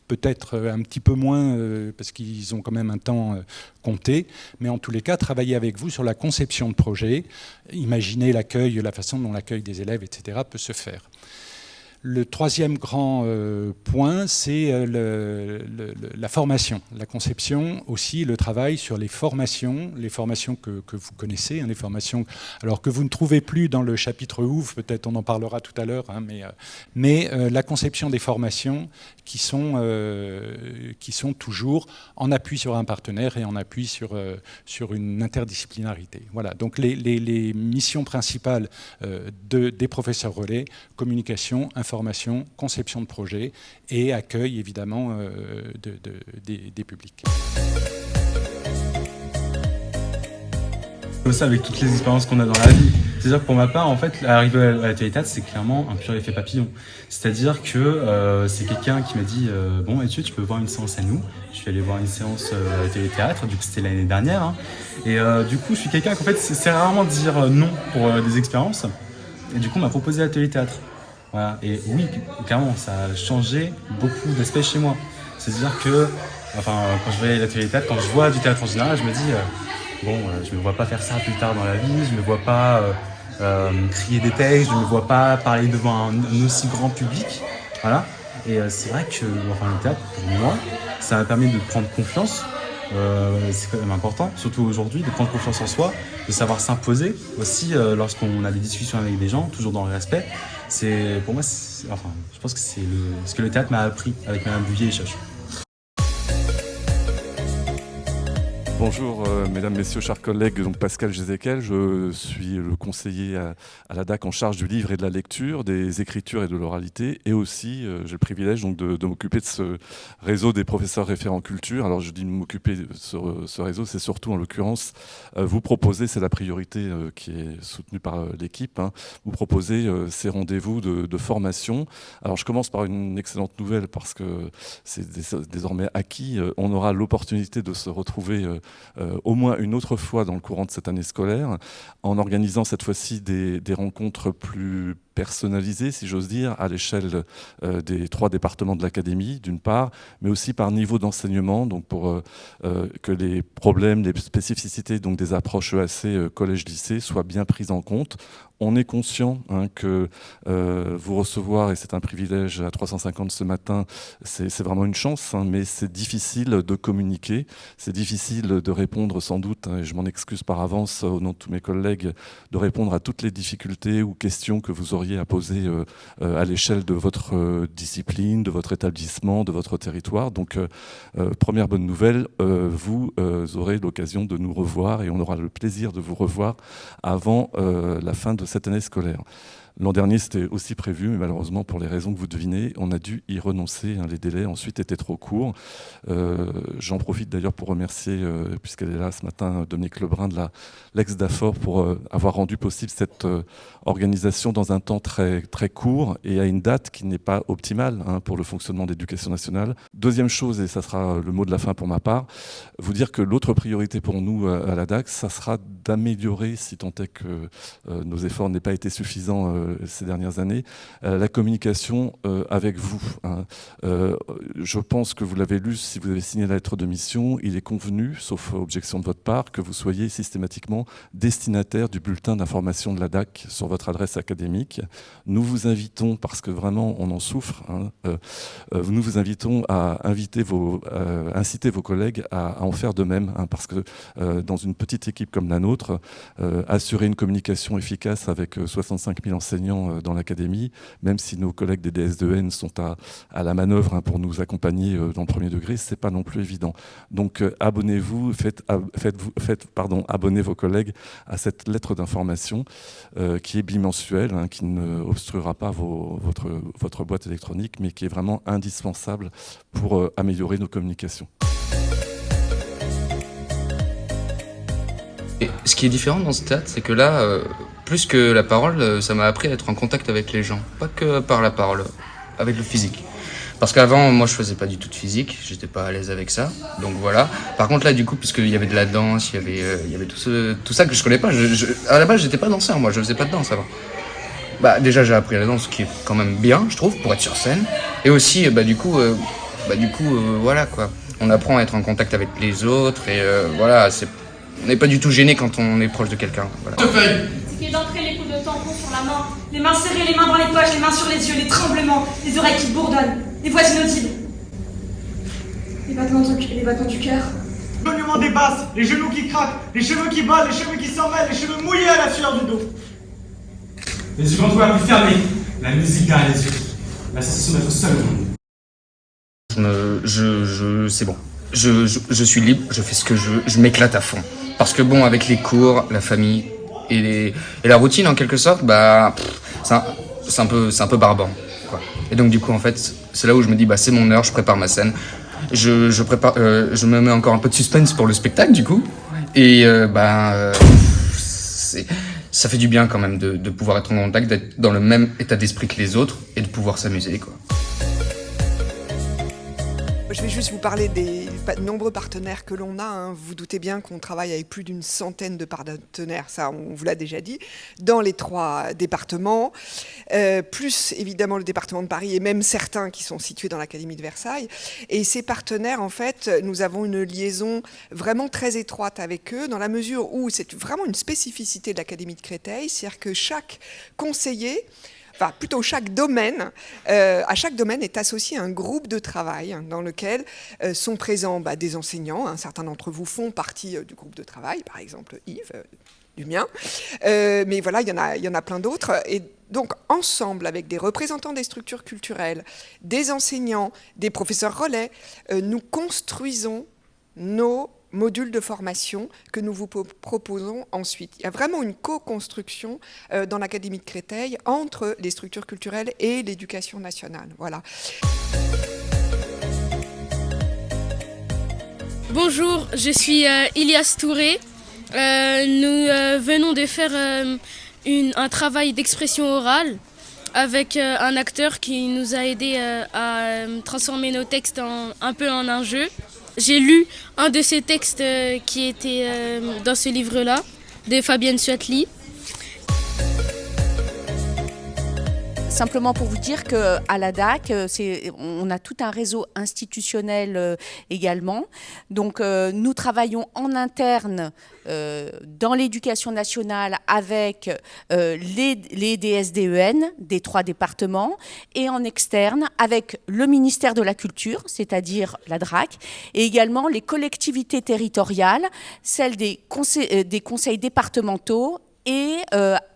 L: peut-être un petit peu moins parce qu'ils ont quand même un temps compté, mais en tous les cas, travailler avec vous sur la conception de projets, imaginer l'accueil, la façon dont l'accueil des élèves, etc. peut se faire. Le troisième grand point, c'est la formation, la conception, aussi le travail sur les formations que vous connaissez, hein, les formations alors que vous ne trouvez plus dans le chapitre ouvre, peut-être on en parlera tout à l'heure, hein, mais la conception des formations qui sont toujours en appui sur un partenaire et en appui sur une interdisciplinarité. Voilà, donc les missions principales des professeurs relais, communication, information, conception de projet et accueil évidemment des publics.
T: Ça avec toutes les expériences qu'on a dans la vie. C'est-à-dire que pour ma part, en fait, arriver à la télé-théâtre, c'est clairement un pur effet papillon. C'est-à-dire que c'est quelqu'un qui m'a dit bon Mathieu, tu peux voir une séance à nous. Je suis allé voir une séance à la télé-théâtre, du coup c'était l'année dernière. Hein. Et du coup, je suis quelqu'un qu'en fait, c'est rarement de dire non pour des expériences. Et du coup, on m'a proposé la télé-théâtre. Voilà. Et oui, clairement, ça a changé beaucoup d'aspects chez moi. C'est-à-dire que, enfin, quand je vais à la télé-théâtre, quand je vois du théâtre en général, je me dis bon, je me vois pas faire ça plus tard dans la vie, je me vois pas crier des textes, je me vois pas parler devant un aussi grand public, voilà. Et c'est vrai que, enfin, le théâtre, pour moi, ça m'a permis de prendre confiance, c'est quand même important, surtout aujourd'hui, de prendre confiance en soi, de savoir s'imposer aussi lorsqu'on a des discussions avec des gens, toujours dans le respect. C'est, pour moi, enfin, je pense que c'est ce que le théâtre m'a appris avec Madame Bouvier et Chachou.
U: Bonjour mesdames, messieurs, chers collègues, donc Pascal Gézéquel, je suis le conseiller à la DAC en charge du livre et de la lecture, des écritures et de l'oralité, et aussi j'ai le privilège donc de m'occuper de ce réseau des professeurs référents culture. Alors je dis m'occuper de ce réseau, c'est surtout en l'occurrence vous proposer, c'est la priorité qui est soutenue par l'équipe, hein, vous proposer ces rendez-vous de formation. Alors je commence par une excellente nouvelle parce que c'est désormais acquis, on aura l'opportunité de se retrouver au moins une autre fois dans le courant de cette année scolaire, en organisant cette fois-ci des rencontres plus personnalisées, si j'ose dire, à l'échelle des 3 départements de l'académie, d'une part, mais aussi par niveau d'enseignement, donc pour que les problèmes, les spécificités donc des approches EAC collège-lycée soient bien prises en compte. On est conscient que vous recevoir, et c'est un privilège à 350 ce matin, c'est vraiment une chance, hein, mais c'est difficile de communiquer, c'est difficile de répondre sans doute, hein, et je m'en excuse par avance au nom de tous mes collègues, de répondre à toutes les difficultés ou questions que vous auriez à poser à l'échelle de votre discipline, de votre établissement, de votre territoire. Donc première bonne nouvelle, vous aurez l'occasion de nous revoir et on aura le plaisir de vous revoir avant la fin de cette année scolaire. L'an dernier, c'était aussi prévu, mais malheureusement, pour les raisons que vous devinez, on a dû y renoncer. Hein, les délais ensuite étaient trop courts. J'en profite d'ailleurs pour remercier, puisqu'elle est là ce matin, Dominique Lebrun de l'ex-DAFOR pour avoir rendu possible cette organisation dans un temps très, très court et à une date qui n'est pas optimale hein, pour le fonctionnement de l'éducation nationale. Deuxième chose, et ça sera le mot de la fin pour ma part, vous dire que l'autre priorité pour nous à la DAC, ça sera d'améliorer, si tant est que nos efforts n'aient pas été suffisants ces dernières années, la communication avec vous. Hein. Je pense que vous l'avez lu, si vous avez signé la lettre de mission, il est convenu, sauf objection de votre part, que vous soyez systématiquement destinataire du bulletin d'information de la DAC sur votre adresse académique. Nous vous invitons, parce que vraiment on en souffre, hein, nous vous invitons à inciter vos collègues à en faire de même, hein, parce que dans une petite équipe comme la nôtre, assurer une communication efficace avec 65 000 enseignants dans l'académie, même si nos collègues des DS2N sont à la manœuvre hein, pour nous accompagner dans le premier degré, c'est pas non plus évident. Donc abonnez-vous, abonnez vos collègues à cette lettre d'information qui est bimensuelle, hein, qui ne obstruera pas votre boîte électronique, mais qui est vraiment indispensable pour améliorer nos communications.
V: Et ce qui est différent dans ce théâtre, c'est que là, plus que la parole, ça m'a appris à être en contact avec les gens. Pas que par la parole, avec le physique. Parce qu'avant, moi, je faisais pas du tout de physique, j'étais pas à l'aise avec ça, donc voilà. Par contre, là, du coup, puisqu'il y avait de la danse, il y avait tout ça que je connais pas. À la base, j'étais pas danseur, moi, je faisais pas de danse avant. Bah, déjà, j'ai appris la danse, ce qui est quand même bien, je trouve, pour être sur scène. Et aussi, voilà, quoi. On apprend à être en contact avec les autres, et voilà, on n'est pas du tout gêné quand on est proche de quelqu'un. Voilà.
W: Pieds d'entrée, les coups de tampon sur la main, les mains serrées, les mains dans les poches, les mains sur les yeux, les tremblements, les oreilles qui bourdonnent, les voix inaudibles. Les battements du cœur.
X: Le cognement des basses, les genoux qui craquent, les cheveux qui ballent, les cheveux qui s'en mêlent, les cheveux mouillés à la sueur du dos.
Y: Les yeux grands ouverts plus fermés, la musique derrière les yeux, la sensation d'être seul au monde.
V: C'est bon. Je suis libre, je fais ce que je veux, je m'éclate à fond. Parce que bon, avec les cours, la famille et la routine en quelque sorte, bah, c'est un peu barbant, quoi. Et donc du coup, en fait, c'est là où je me dis, bah, c'est mon heure, je prépare ma scène. Je me mets encore un peu de suspense pour le spectacle, du coup. Et ça fait du bien quand même de pouvoir être en contact, d'être dans le même état d'esprit que les autres et de pouvoir s'amuser, quoi.
O: Je vais juste vous parler des nombreux partenaires que l'on a. Hein. Vous vous doutez bien qu'on travaille avec plus d'une centaine de partenaires, ça on vous l'a déjà dit, dans les 3 départements, plus évidemment le département de Paris et même certains qui sont situés dans l'Académie de Versailles. Et ces partenaires, en fait, nous avons une liaison vraiment très étroite avec eux, dans la mesure où c'est vraiment une spécificité de l'Académie de Créteil, c'est-à-dire que chaque conseiller, enfin plutôt chaque domaine, à chaque domaine est associé un groupe de travail dans lequel sont présents des enseignants. Un certain d'entre vous font partie du groupe de travail, par exemple Yves, du mien. Mais voilà, il y en a plein d'autres. Et donc ensemble, avec des représentants des structures culturelles, des enseignants, des professeurs relais, nous construisons nos modules de formation que nous vous proposons ensuite. Il y a vraiment une co-construction dans l'Académie de Créteil entre les structures culturelles et l'éducation nationale. Voilà.
B: Bonjour, je suis Ilias Touré. Nous venons de faire un travail d'expression orale avec un acteur qui nous a aidé à transformer nos textes un peu en un jeu. J'ai lu un de ces textes qui était dans ce livre-là, de Fabienne Suatli.
M: Simplement pour vous dire qu'à la DAC, on a tout un réseau institutionnel également. Donc nous travaillons en interne dans l'éducation nationale avec les DSDEN des 3 départements et en externe avec le ministère de la Culture, c'est-à-dire la DRAC, et également les collectivités territoriales, celles des conseils départementaux et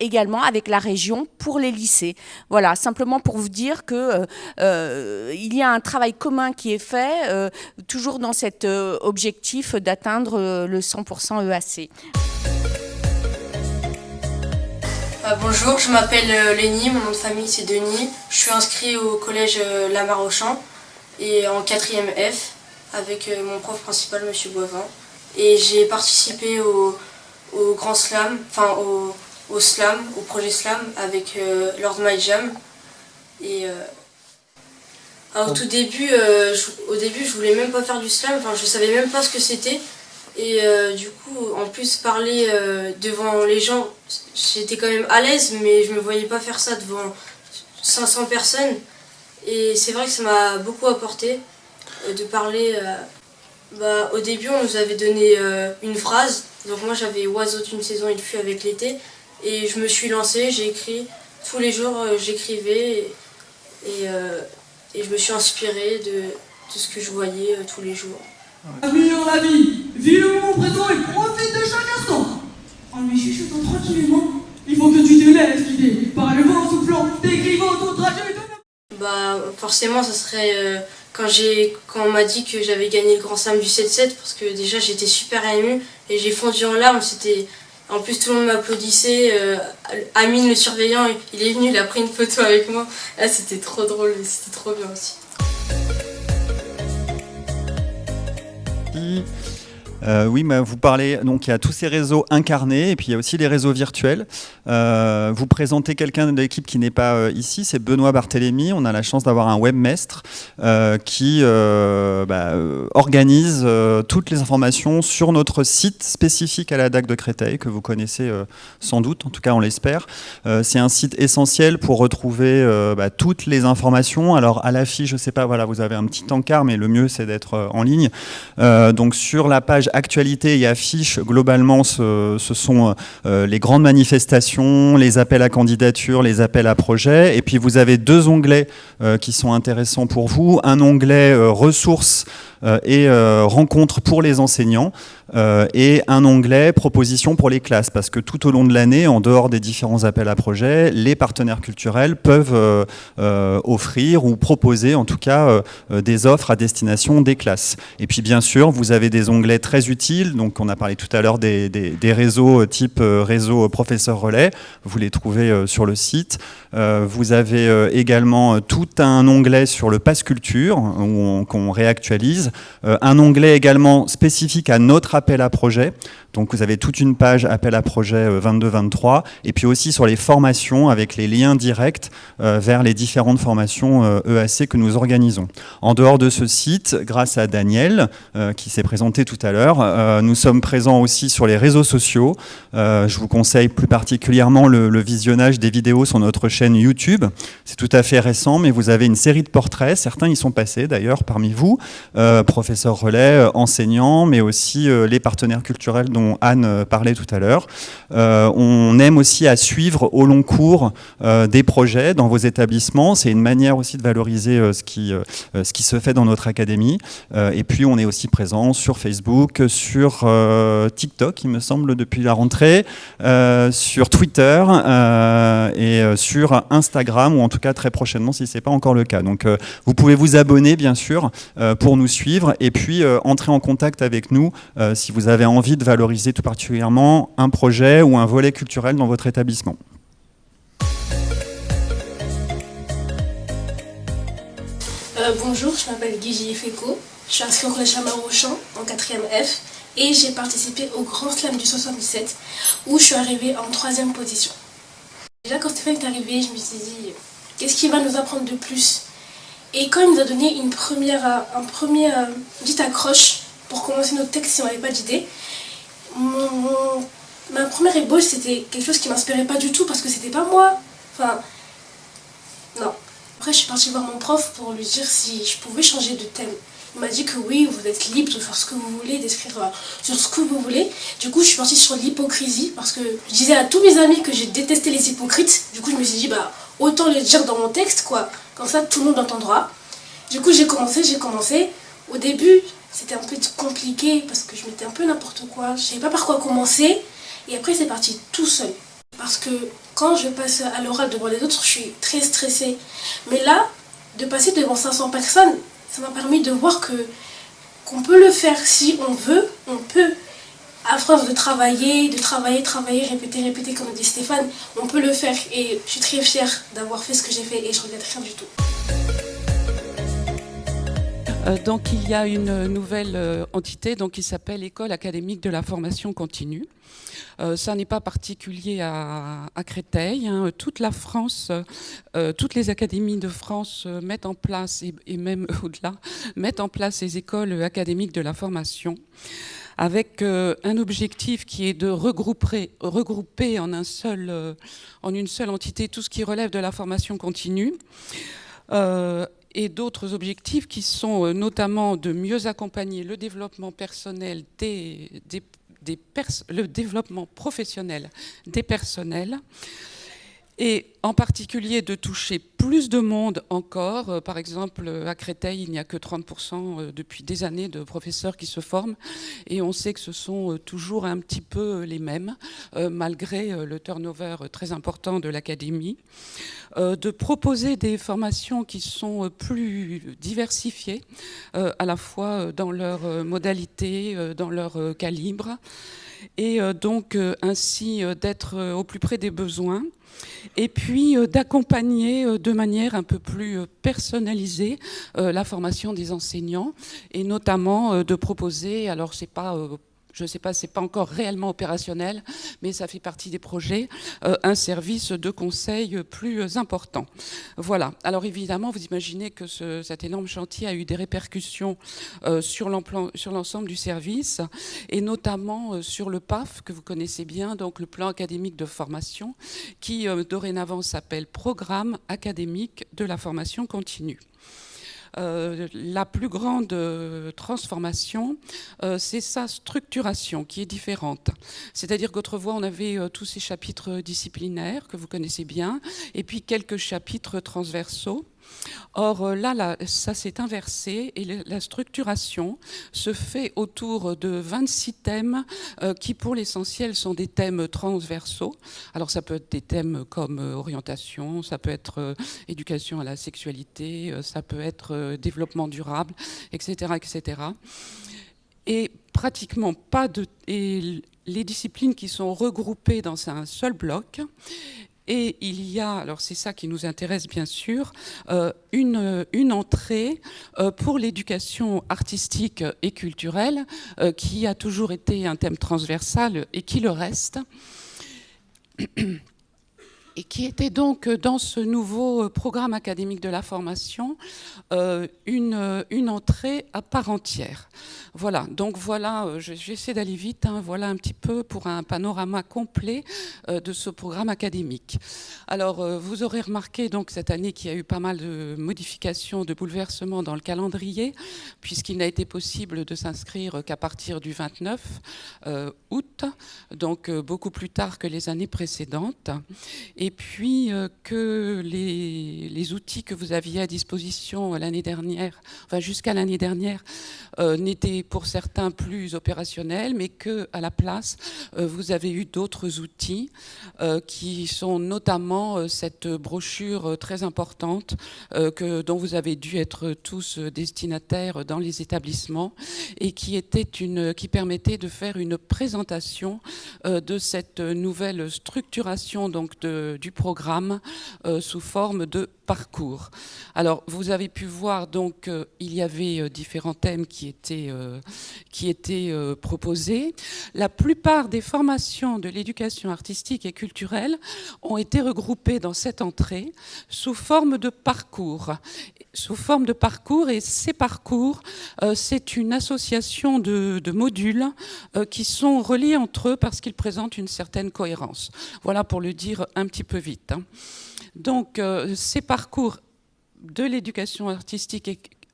M: également avec la région pour les lycées. Voilà, simplement pour vous dire que il y a un travail commun qui est fait, toujours dans cet objectif d'atteindre le 100% EAC.
C: Bonjour, je m'appelle Lénie, mon nom de famille c'est Denis. Je suis inscrit au collège Lamar-Auchan et en 4e F avec mon prof principal, Monsieur Boivin. Et j'ai participé au Grand Slam, enfin au Slam, au projet Slam avec Lord My Jam. Et au début, je voulais même pas faire du slam, enfin je savais même pas ce que c'était. Et du coup, en plus parler devant les gens, j'étais quand même à l'aise, mais je me voyais pas faire ça devant 500 personnes. Et c'est vrai que ça m'a beaucoup apporté de parler. Au début, on nous avait donné une phrase. Donc moi j'avais oiseau d'une saison, il fut avec l'été. Et je me suis lancée, j'ai écrit. Tous les jours j'écrivais et je me suis inspirée de ce que je voyais tous les jours.
E: Améliore la vie, vis le moment présent et profite de chaque instant. En lui chuchotant tranquillement, il faut que tu te laisses guider par le vent soufflant, décrivant ton trajet.
C: Forcément ça serait quand on m'a dit que j'avais gagné le Grand Slam du 7-7, parce que déjà j'étais super émue et j'ai fondu en larmes. En plus tout le monde m'applaudissait, Amine le surveillant, il est venu, il a pris une photo avec moi. Là c'était trop drôle, c'était trop bien aussi.
F: Oui, vous parlez, donc il y a tous ces réseaux incarnés et puis il y a aussi les réseaux virtuels. Vous présentez quelqu'un de l'équipe qui n'est pas ici, c'est Benoît Barthélémy. On a la chance d'avoir un webmestre qui organise toutes les informations sur notre site spécifique à la DAC de Créteil, que vous connaissez sans doute, en tout cas on l'espère. C'est un site essentiel pour retrouver toutes les informations. Alors à l'affiche, je sais pas, voilà, vous avez un petit encart, mais le mieux c'est d'être en ligne. Donc sur la page actualité et affiche, globalement, ce sont les grandes manifestations, les appels à candidature, les appels à projets. Et puis vous avez 2 onglets qui sont intéressants pour vous. Un onglet ressources et rencontres pour les enseignants et un onglet propositions pour les classes, parce que tout au long de l'année, en dehors des différents appels à projets, les partenaires culturels peuvent offrir ou proposer en tout cas des offres à destination des classes. Et puis bien sûr, vous avez des onglets très utiles, donc on a parlé tout à l'heure des réseaux type réseau professeur relais, vous les trouvez sur le site. Vous avez également tout un onglet sur le Pass Culture qu'on réactualise, un onglet également spécifique à notre appel à projet. Donc vous avez toute une page appel à projet 22-23 et puis aussi sur les formations avec les liens directs vers les différentes formations EAC que nous organisons. En dehors de ce site, grâce à Daniel qui s'est présenté tout à l'heure, nous sommes présents aussi sur les réseaux sociaux. Je vous conseille plus particulièrement le visionnage des vidéos sur notre chaîne YouTube. C'est tout à fait récent, mais vous avez une série de portraits. Certains y sont passés d'ailleurs parmi vous, professeurs relais, enseignants, mais aussi les partenaires culturels dont Anne parlait tout à l'heure. On aime aussi à suivre au long cours des projets dans vos établissements. C'est une manière aussi de valoriser ce qui se fait dans notre académie. Et puis on est aussi présent sur Facebook, sur TikTok, il me semble, depuis la rentrée, sur Twitter et sur Instagram, ou en tout cas très prochainement si ce n'est pas encore le cas. Donc vous pouvez vous abonner bien sûr pour nous suivre et puis entrer en contact avec nous si vous avez envie de valoriser tout particulièrement un projet ou un volet culturel dans votre établissement.
D: Bonjour, je m'appelle Guigui Feko, je suis inscrite au collège Lamar-Auchan en 4e F et j'ai participé au Grand Slam du 77 où je suis arrivée en 3e position. Déjà quand Stéphane est arrivé, je me suis dit qu'est-ce qu'il va nous apprendre de plus? Et quand il nous a donné un premier petite accroche pour commencer notre texte si on n'avait pas d'idée, ma première ébauche c'était quelque chose qui m'inspirait pas du tout parce que c'était pas moi. Enfin, non. Après, je suis partie voir mon prof pour lui dire si je pouvais changer de thème. Il m'a dit que oui, vous êtes libre de faire ce que vous voulez, d'écrire sur ce que vous voulez. Du coup, je suis partie sur l'hypocrisie parce que je disais à tous mes amis que j'ai détesté les hypocrites. Du coup, je me suis dit, bah, autant le dire dans mon texte, quoi. Comme ça, tout le monde entendra. Du coup, j'ai commencé. Au début, c'était un peu compliqué parce que je mettais un peu n'importe quoi. Je ne savais pas par quoi commencer. Et après, c'est parti tout seul. Parce que quand je passe à l'oral devant les autres, je suis très stressée. Mais là, de passer devant 500 personnes, ça m'a permis de voir qu'on peut le faire si on veut. On peut, à force de travailler, répéter, comme dit Stéphane, on peut le faire. Et je suis très fière d'avoir fait ce que j'ai fait et je regrette rien du tout.
N: Donc il y a une nouvelle entité qui s'appelle École académique de la formation continue. Ça n'est pas particulier à Créteil. Hein. Toute la France, toutes les académies de France mettent en place, et même au-delà, mettent en place ces écoles académiques de la formation avec un objectif qui est de regrouper en une seule entité tout ce qui relève de la formation continue. Et d'autres objectifs qui sont notamment de mieux accompagner le développement personnel le développement professionnel des personnels, et en particulier de toucher plus de monde encore. Par exemple, à Créteil, il n'y a que 30% depuis des années de professeurs qui se forment, et on sait que ce sont toujours un petit peu les mêmes, malgré le turnover très important de l'académie. De proposer des formations qui sont plus diversifiées, à la fois dans leur modalité, dans leur calibre, et donc ainsi d'être au plus près des besoins. Et puis d'accompagner de manière un peu plus personnalisée la formation des enseignants, et notamment de proposer, alors c'est pas... je ne sais pas, c'est pas encore réellement opérationnel, mais ça fait partie des projets, un service de conseil plus important. Voilà. Alors évidemment, vous imaginez que cet énorme chantier a eu des répercussions sur l'ensemble du service, et notamment sur le PAF, que vous connaissez bien, donc le plan académique de formation, qui dorénavant s'appelle Programme académique de la formation continue. La plus grande transformation, c'est sa structuration qui est différente. C'est-à-dire qu'autrefois, on avait tous ces chapitres disciplinaires que vous connaissez bien, et puis quelques chapitres transversaux. Or là, ça s'est inversé, et la structuration se fait autour de 26 thèmes qui, pour l'essentiel, sont des thèmes transversaux. Alors ça peut être des thèmes comme orientation, ça peut être éducation à la sexualité, ça peut être développement durable, etc., etc. Et pratiquement pas de... Et les disciplines qui sont regroupées dans un seul bloc. Et il y a, alors c'est ça qui nous intéresse bien sûr, une entrée pour l'éducation artistique et culturelle qui a toujours été un thème transversal et qui le reste. Et qui était donc dans ce nouveau programme académique de la formation une entrée à part entière. Voilà, donc voilà, j'essaie d'aller vite, hein, voilà un petit peu pour un panorama complet de ce programme académique. Alors, vous aurez remarqué donc cette année qu'il y a eu pas mal de modifications, de bouleversements dans le calendrier, puisqu'il n'a été possible de s'inscrire qu'à partir du 29 août, donc beaucoup plus tard que les années précédentes. et puis que les outils que vous aviez à disposition l'année dernière, enfin jusqu'à l'année dernière, n'étaient pour certains plus opérationnels, mais que à la place, vous avez eu d'autres outils qui sont notamment cette brochure très importante dont vous avez dû être tous destinataires dans les établissements et qui permettait de faire une présentation de cette nouvelle structuration donc du programme sous forme de parcours. Alors, vous avez pu voir donc il y avait différents thèmes qui étaient proposés. La plupart des formations de l'éducation artistique et culturelle ont été regroupées dans cette entrée sous forme de parcours. Et ces parcours, c'est une association de modules qui sont reliés entre eux parce qu'ils présentent une certaine cohérence. Voilà pour le dire un petit peu vite. Donc, ces parcours de l'éducation artistique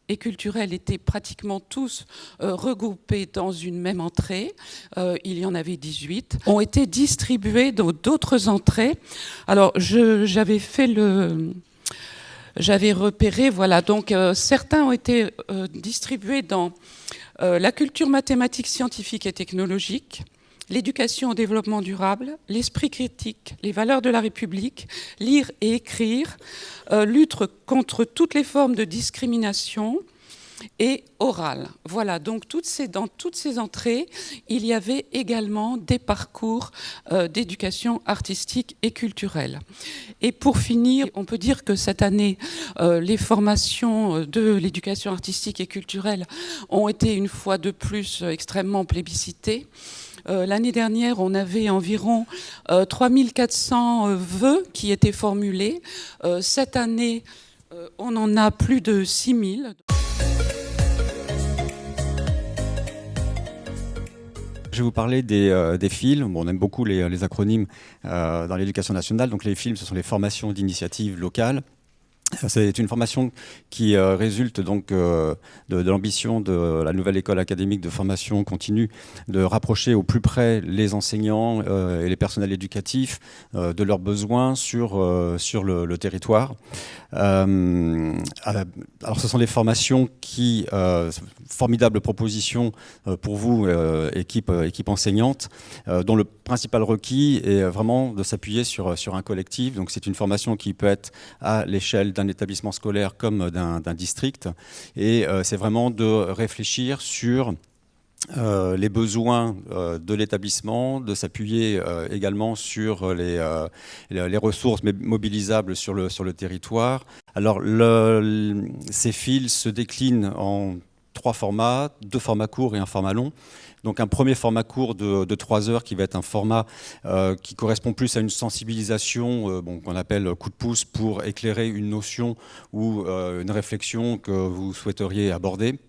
N: et culturelle étaient pratiquement tous regroupés dans une même entrée. Il y en avait 18. Ont été distribués dans d'autres entrées. Alors, j'avais repéré, voilà, donc certains ont été distribués dans la culture mathématique, scientifique et technologique, l'éducation au développement durable, l'esprit critique, les valeurs de la République, lire et écrire, lutte contre toutes les formes de discrimination et oral. Voilà, donc dans toutes ces entrées, il y avait également des parcours d'éducation artistique et culturelle. Et pour finir, on peut dire que cette année, les formations de l'éducation artistique et culturelle ont été une fois de plus extrêmement plébiscitées. L'année dernière, on avait environ 3400 vœux qui étaient formulés. Cette année, on en a plus de 6000.
F: Je vais vous parler des FIL. Bon, on aime beaucoup les acronymes dans l'éducation nationale. Donc les FIL, ce sont les formations d'initiative locales. C'est une formation qui résulte donc de l'ambition de la nouvelle école académique de formation continue de rapprocher au plus près les enseignants et les personnels éducatifs de leurs besoins sur le territoire. Alors ce sont des formations qui, formidable proposition pour vous, équipe enseignante, dont le principal requis est vraiment de s'appuyer sur un collectif. Donc c'est une formation qui peut être à l'échelle d'un établissement scolaire comme d'un district. Et c'est vraiment de réfléchir sur les besoins de l'établissement, de s'appuyer également sur les ressources mobilisables sur le territoire. Alors ces fils se déclinent en 3 formats, 2 formats courts et un format long. Donc un premier format court de 3 heures qui va être un format qui correspond plus à une sensibilisation qu'on appelle coup de pouce pour éclairer une notion ou une réflexion que vous souhaiteriez aborder.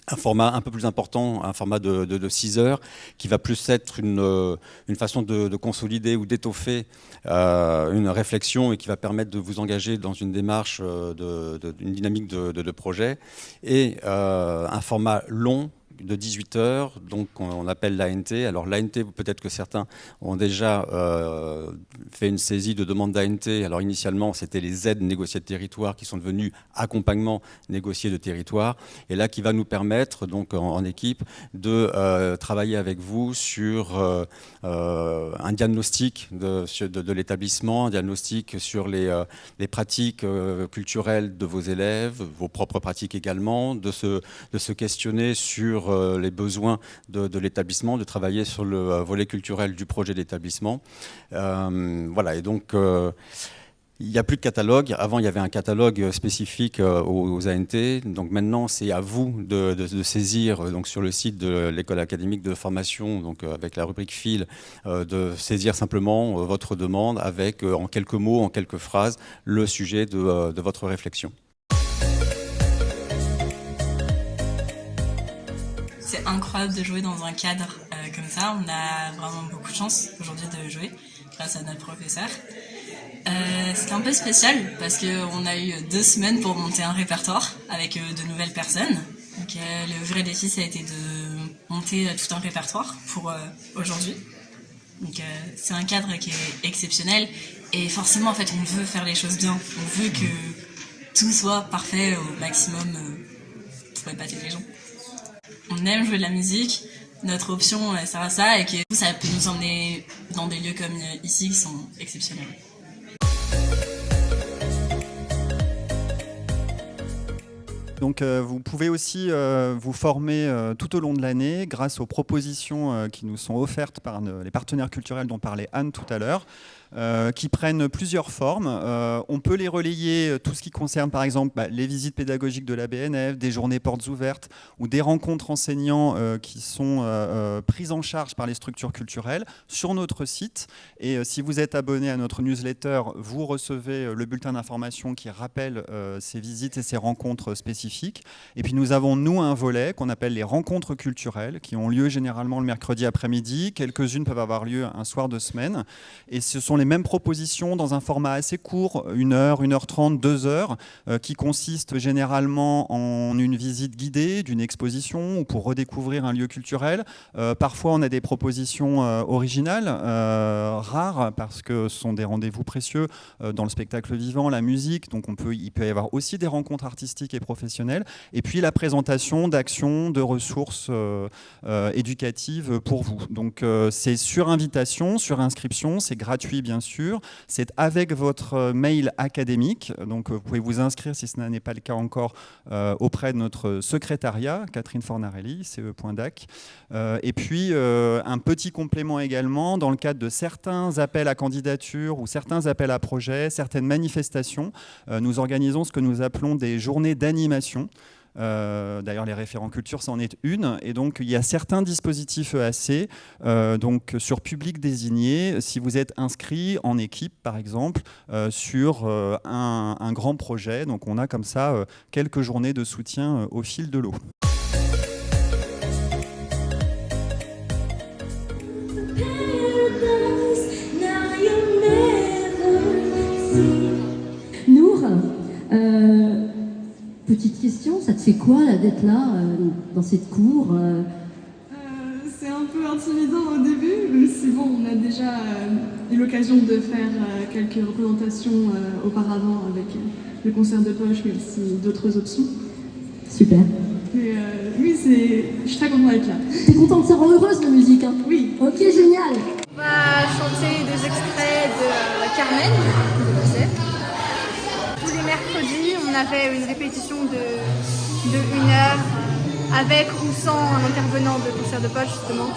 F: Un format un peu plus important, un format de 6 heures, qui va plus être une façon de consolider ou d'étoffer une réflexion et qui va permettre de vous engager dans une démarche, une dynamique de projet. Et un format long, de 18 heures, donc on appelle l'ANT. Alors l'ANT, peut-être que certains ont déjà fait une saisie de demande d'ANT. Alors initialement, c'était les aides négociées de territoire qui sont devenues accompagnement négocié de territoire. Et là, qui va nous permettre, donc en équipe, de travailler avec vous sur un diagnostic de l'établissement, un diagnostic sur les pratiques culturelles de vos élèves, vos propres pratiques également, de se questionner sur les besoins de l'établissement, de travailler sur le volet culturel du projet d'établissement. Voilà, et donc il n'y a plus de catalogue. Avant, il y avait un catalogue spécifique aux ANT. Donc maintenant, c'est à vous de saisir donc, sur le site de l'école académique de formation, donc avec la rubrique fil, de saisir simplement votre demande avec, en quelques mots, en quelques phrases, le sujet de votre réflexion.
G: C'est incroyable de jouer dans un cadre comme ça. On a vraiment beaucoup de chance aujourd'hui de jouer grâce à notre professeur. C'était un peu spécial parce qu'on a eu 2 semaines pour monter un répertoire avec de nouvelles personnes. Donc, le vrai défi, ça a été de monter tout un répertoire pour aujourd'hui. Donc, c'est un cadre qui est exceptionnel Et forcément, en fait, on veut faire les choses bien. On veut que tout soit parfait au maximum pour épater les gens. On aime jouer de la musique. Notre option sert à ça et que ça peut nous emmener dans des lieux comme ici qui sont exceptionnels.
F: Donc vous pouvez aussi vous former tout au long de l'année grâce aux propositions qui nous sont offertes par les partenaires culturels dont parlait Anne tout à l'heure. Qui prennent plusieurs formes. On peut les relayer, tout ce qui concerne par exemple les visites pédagogiques de la BNF, des journées portes ouvertes ou des rencontres enseignants qui sont prises en charge par les structures culturelles sur notre site. Et si vous êtes abonné à notre newsletter, vous recevez le bulletin d'information qui rappelle ces visites et ces rencontres spécifiques. Et puis nous avons, nous, un volet qu'on appelle les rencontres culturelles qui ont lieu généralement le mercredi après-midi. Quelques-unes peuvent avoir lieu un soir de semaine. Et ce sont les mêmes propositions dans un format assez court, 1h, 1h30, 2h, qui consiste généralement en une visite guidée d'une exposition ou pour redécouvrir un lieu culturel. Parfois, on a des propositions originales, rares, parce que ce sont des rendez-vous précieux dans le spectacle vivant, la musique. Donc, il peut y avoir aussi des rencontres artistiques et professionnelles. Et puis, la présentation d'actions, de ressources éducatives pour vous. Donc, c'est sur invitation, sur inscription, c'est gratuit, bien sûr. C'est avec votre mail académique. Donc, vous pouvez vous inscrire, si ce n'est pas le cas encore, auprès de notre secrétariat, Catherine Fornarelli, ce.dac. Et puis, un petit complément également, dans le cadre de certains appels à candidature ou certains appels à projets, certaines manifestations, nous organisons ce que nous appelons des journées d'animation. D'ailleurs, les référents culture, c'en est une. Et donc, il y a certains dispositifs EAC, donc sur public désigné, si vous êtes inscrit en équipe, par exemple, sur un grand projet. Donc, on a comme ça quelques journées de soutien au fil de l'eau.
H: Nour, petite question, ça te fait quoi là, d'être là dans cette cour
I: C'est un peu intimidant au début, mais c'est bon, on a déjà eu l'occasion de faire quelques représentations auparavant avec le concert de poche, mais aussi d'autres options.
H: Super.
I: Mais oui, je suis très contente d'être là.
H: T'es contente, ça rend heureuse la musique, hein?
I: Oui.
H: Ok, génial.
J: On va chanter des extraits de Carmen, de Bizet. Tous les mercredis, on avait une répétition de 1 heure, avec ou sans un intervenant de concert de poche, justement.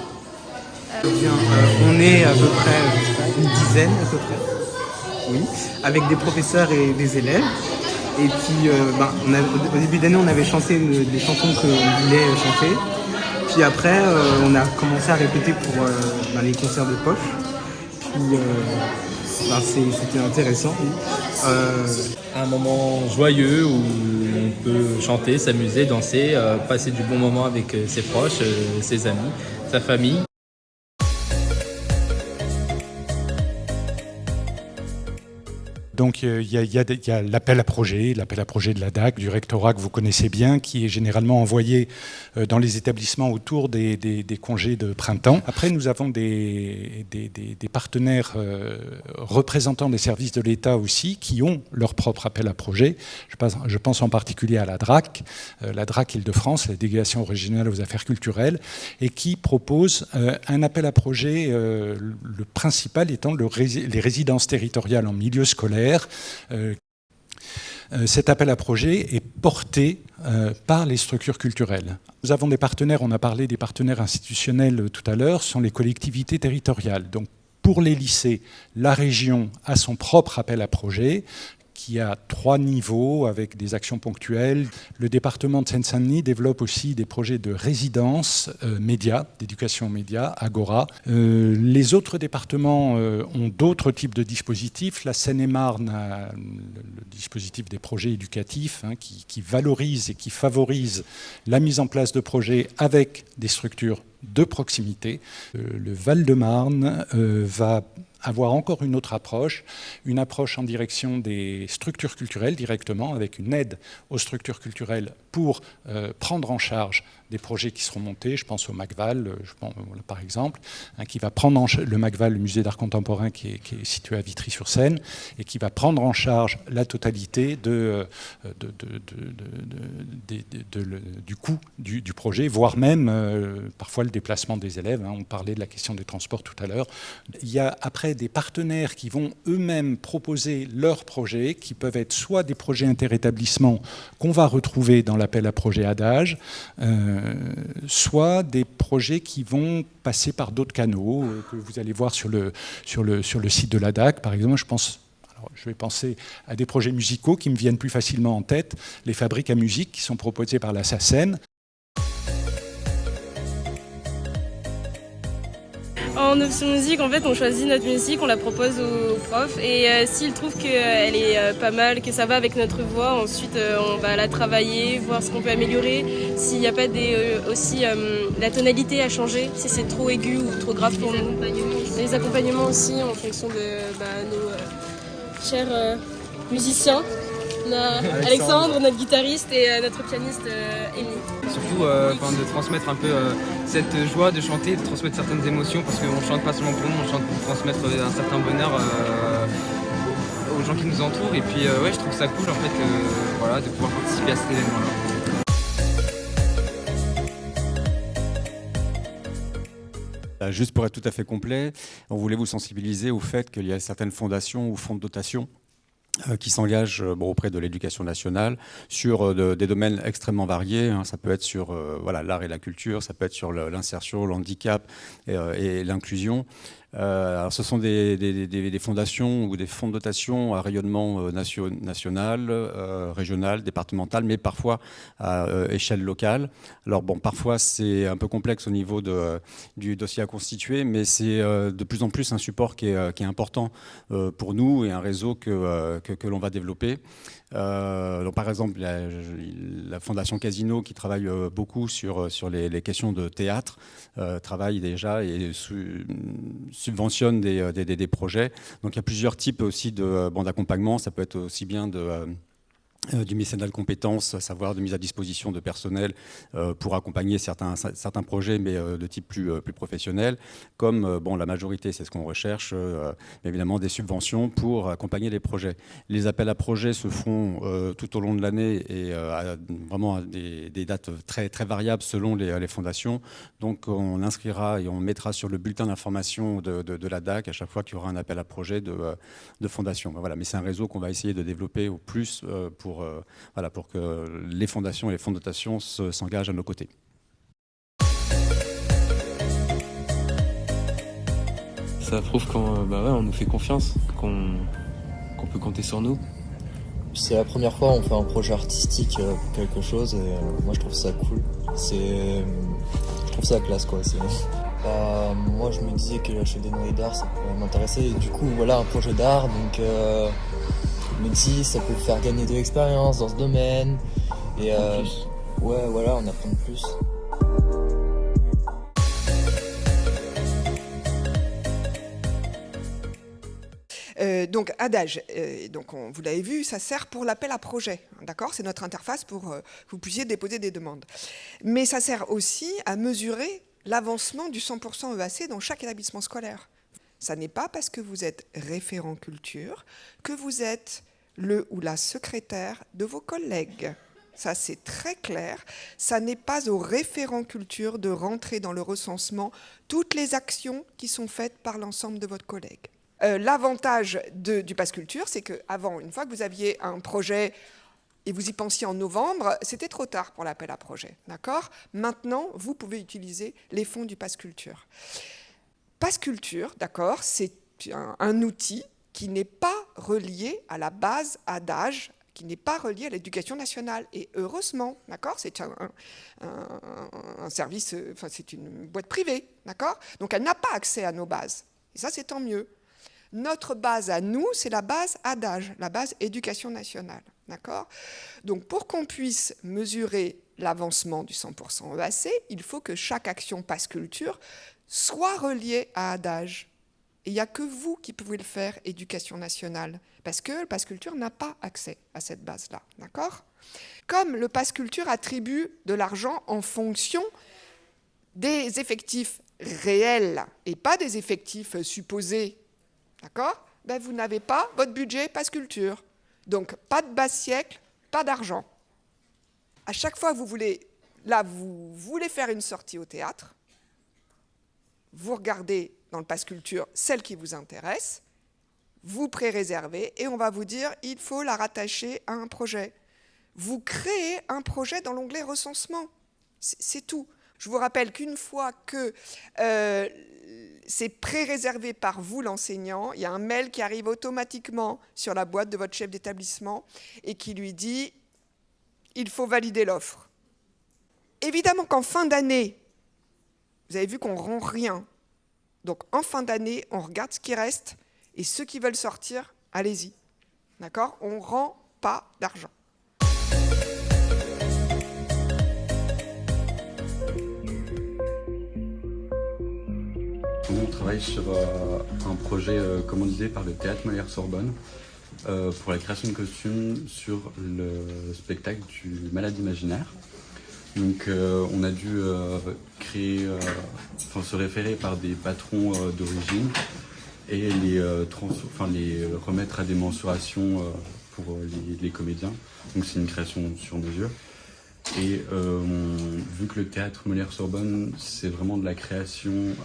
K: On est à peu près une dizaine, à peu près, oui, avec des professeurs et des élèves. Et puis, au début d'année, on avait chanté des chansons qu'on voulait chanter. Puis après, on a commencé à répéter pour les concerts de poche. Puis, c'était intéressant.
P: Un moment joyeux où on peut chanter, s'amuser, danser, passer du bon moment avec ses proches, ses amis, sa famille.
L: Donc il y a l'appel à projet de la DAC, du rectorat que vous connaissez bien, qui est généralement envoyé dans les établissements autour des congés de printemps. Après, nous avons des partenaires représentants des services de l'État aussi, qui ont leur propre appel à projet. Je pense en particulier à la DRAC Île-de-France, la délégation régionale aux affaires culturelles, et qui propose un appel à projet, le principal étant les résidences territoriales en milieu scolaire. Cet appel à projet est porté par les structures culturelles. Nous avons des partenaires, on a parlé des partenaires institutionnels tout à l'heure, ce sont les collectivités territoriales. Donc pour les lycées, la région a son propre appel à projet, qui a 3 niveaux avec des actions ponctuelles. Le département de Seine-Saint-Denis développe aussi des projets de résidence médias, d'éducation médias, Agora. Les autres départements ont d'autres types de dispositifs. La Seine-et-Marne a le dispositif des projets éducatifs qui valorise et qui favorise la mise en place de projets avec des structures de proximité. Le Val-de-Marne va avoir encore une autre approche, une approche en direction des structures culturelles directement, avec une aide aux structures culturelles pour prendre en charge des projets qui seront montés. Je pense au MACVAL, par exemple, qui va prendre en charge le MACVAL, le musée d'art contemporain qui est situé à Vitry-sur-Seine, et qui va prendre en charge la totalité du coût du projet, voire même parfois le déplacement des élèves. On parlait de la question des transports tout à l'heure. Il y a après des partenaires qui vont eux-mêmes proposer leurs projets, qui peuvent être soit des projets interétablissements qu'on va retrouver dans l'appel à projet ADAGE, soit des projets qui vont passer par d'autres canaux que vous allez voir sur le site de l'ADAC. Par exemple, je vais penser à des projets musicaux qui me viennent plus facilement en tête, les fabriques à musique qui sont proposées par la SACEM.
B: En option musique, en fait, on choisit notre musique, on la propose aux profs et s'ils trouvent qu'elle est pas mal, que ça va avec notre voix, ensuite on va la travailler, voir ce qu'on peut améliorer. S'il n'y a pas aussi la tonalité à changer, si c'est trop aigu ou trop grave pour nous. Les accompagnements aussi en fonction de nos chers musiciens. Alexandre, notre guitariste et notre pianiste Émilie.
A: Surtout de transmettre un peu cette joie de chanter, de transmettre certaines émotions, parce qu'on ne chante pas seulement pour nous, on chante pour transmettre un certain bonheur aux gens qui nous entourent. Et puis je trouve ça cool en fait de pouvoir participer à cet événement-là.
Q: Juste pour être tout à fait complet, on voulait vous sensibiliser au fait qu'il y a certaines fondations ou fonds de dotation qui s'engagent auprès de l'éducation nationale sur des domaines extrêmement variés. Ça peut être sur l'art et la culture, ça peut être sur l'insertion, le handicap et l'inclusion. Alors ce sont des fondations ou des fonds de dotation à rayonnement national, régional, départemental, mais parfois à échelle locale. Alors parfois c'est un peu complexe au niveau du dossier à constituer, mais c'est de plus en plus un support qui est important pour nous et un réseau que l'on va développer. Donc par exemple, la Fondation Casino, qui travaille beaucoup sur les questions de théâtre, travaille déjà et subventionne des projets. Donc il y a plusieurs types aussi d'accompagnement. Ça peut être aussi bien du mécénat de compétences, à savoir de mise à disposition de personnel pour accompagner certains projets, mais de type plus professionnel, comme la majorité, c'est ce qu'on recherche, mais évidemment des subventions pour accompagner les projets. Les appels à projets se font tout au long de l'année et vraiment à des dates très, très variables selon les fondations. Donc on inscrira et on mettra sur le bulletin d'information de la DAC à chaque fois qu'il y aura un appel à projet de fondation. Voilà, mais c'est un réseau qu'on va essayer de développer au plus pour que les fondations et les fonds de dotation s'engagent à nos côtés.
R: Ça prouve qu'on nous fait confiance, qu'on peut compter sur nous.
S: C'est la première fois qu'on fait un projet artistique pour quelque chose et moi je trouve ça cool. Je trouve ça classe quoi. Moi je me disais que la Chaux des Noyers d'art ça pourrait m'intéresser et du coup voilà un projet d'art donc je me dis ça peut faire gagner de l'expérience dans ce domaine et on apprend plus.
O: Donc ADAGE, vous l'avez vu, ça sert pour l'appel à projet, d'accord ? C'est notre interface pour que vous puissiez déposer des demandes. Mais ça sert aussi à mesurer l'avancement du 100% EAC dans chaque établissement scolaire. Ça n'est pas parce que vous êtes référent culture que vous êtes le ou la secrétaire de vos collègues. Ça, c'est très clair. Ça n'est pas au référent culture de rentrer dans le recensement toutes les actions qui sont faites par l'ensemble de votre collègue. L'avantage du Pass Culture, c'est qu'avant, une fois que vous aviez un projet et vous y pensiez en novembre, c'était trop tard pour l'appel à projet. D'accord ? Maintenant, vous pouvez utiliser les fonds du Pass Culture. Pass Culture, d'accord, c'est un outil qui n'est pas relié à la base ADAGE, qui n'est pas relié à l'éducation nationale. Et heureusement, d'accord, c'est un service, c'est une boîte privée, d'accord ? Donc elle n'a pas accès à nos bases. Et ça, c'est tant mieux. Notre base à nous, c'est la base ADAGE, la base éducation nationale, d'accord ? Donc pour qu'on puisse mesurer l'avancement du 100% EAC, il faut que chaque action Pass Culture soit reliée à ADAGE. Et il n'y a que vous qui pouvez le faire, Éducation nationale, parce que le Pass Culture n'a pas accès à cette base-là, d'accord ? Comme le Pass Culture attribue de l'argent en fonction des effectifs réels et pas des effectifs supposés, d'accord ? Ben, vous n'avez pas votre budget Pass Culture. Donc, pas de base siècle, pas d'argent. À chaque fois que vous voulez faire une sortie au théâtre, vous regardez dans le Pass Culture celle qui vous intéresse, vous pré-réservez et on va vous dire il faut la rattacher à un projet. Vous créez un projet dans l'onglet recensement. C'est tout. Je vous rappelle qu'une fois que c'est pré-réservé par vous, l'enseignant, il y a un mail qui arrive automatiquement sur la boîte de votre chef d'établissement et qui lui dit il faut valider l'offre. Évidemment qu'en fin d'année, vous avez vu qu'on ne rend rien. Donc en fin d'année, on regarde ce qui reste et ceux qui veulent sortir, allez-y. D'accord ? On ne rend pas d'argent.
Q: On travaille sur un projet commandité par le Théâtre Molière-Sorbonne pour la création de costumes sur le spectacle du Malade imaginaire. Donc on a dû se référer par des patrons d'origine et les remettre à des mensurations pour les comédiens. Donc c'est une création sur mesure. Et vu que le théâtre Molière-Sorbonne, c'est vraiment de la création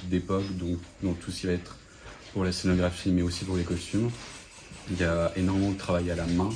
Q: d'époque, donc tout ce qui va être pour la scénographie, mais aussi pour les costumes, il y a énormément de travail à la main.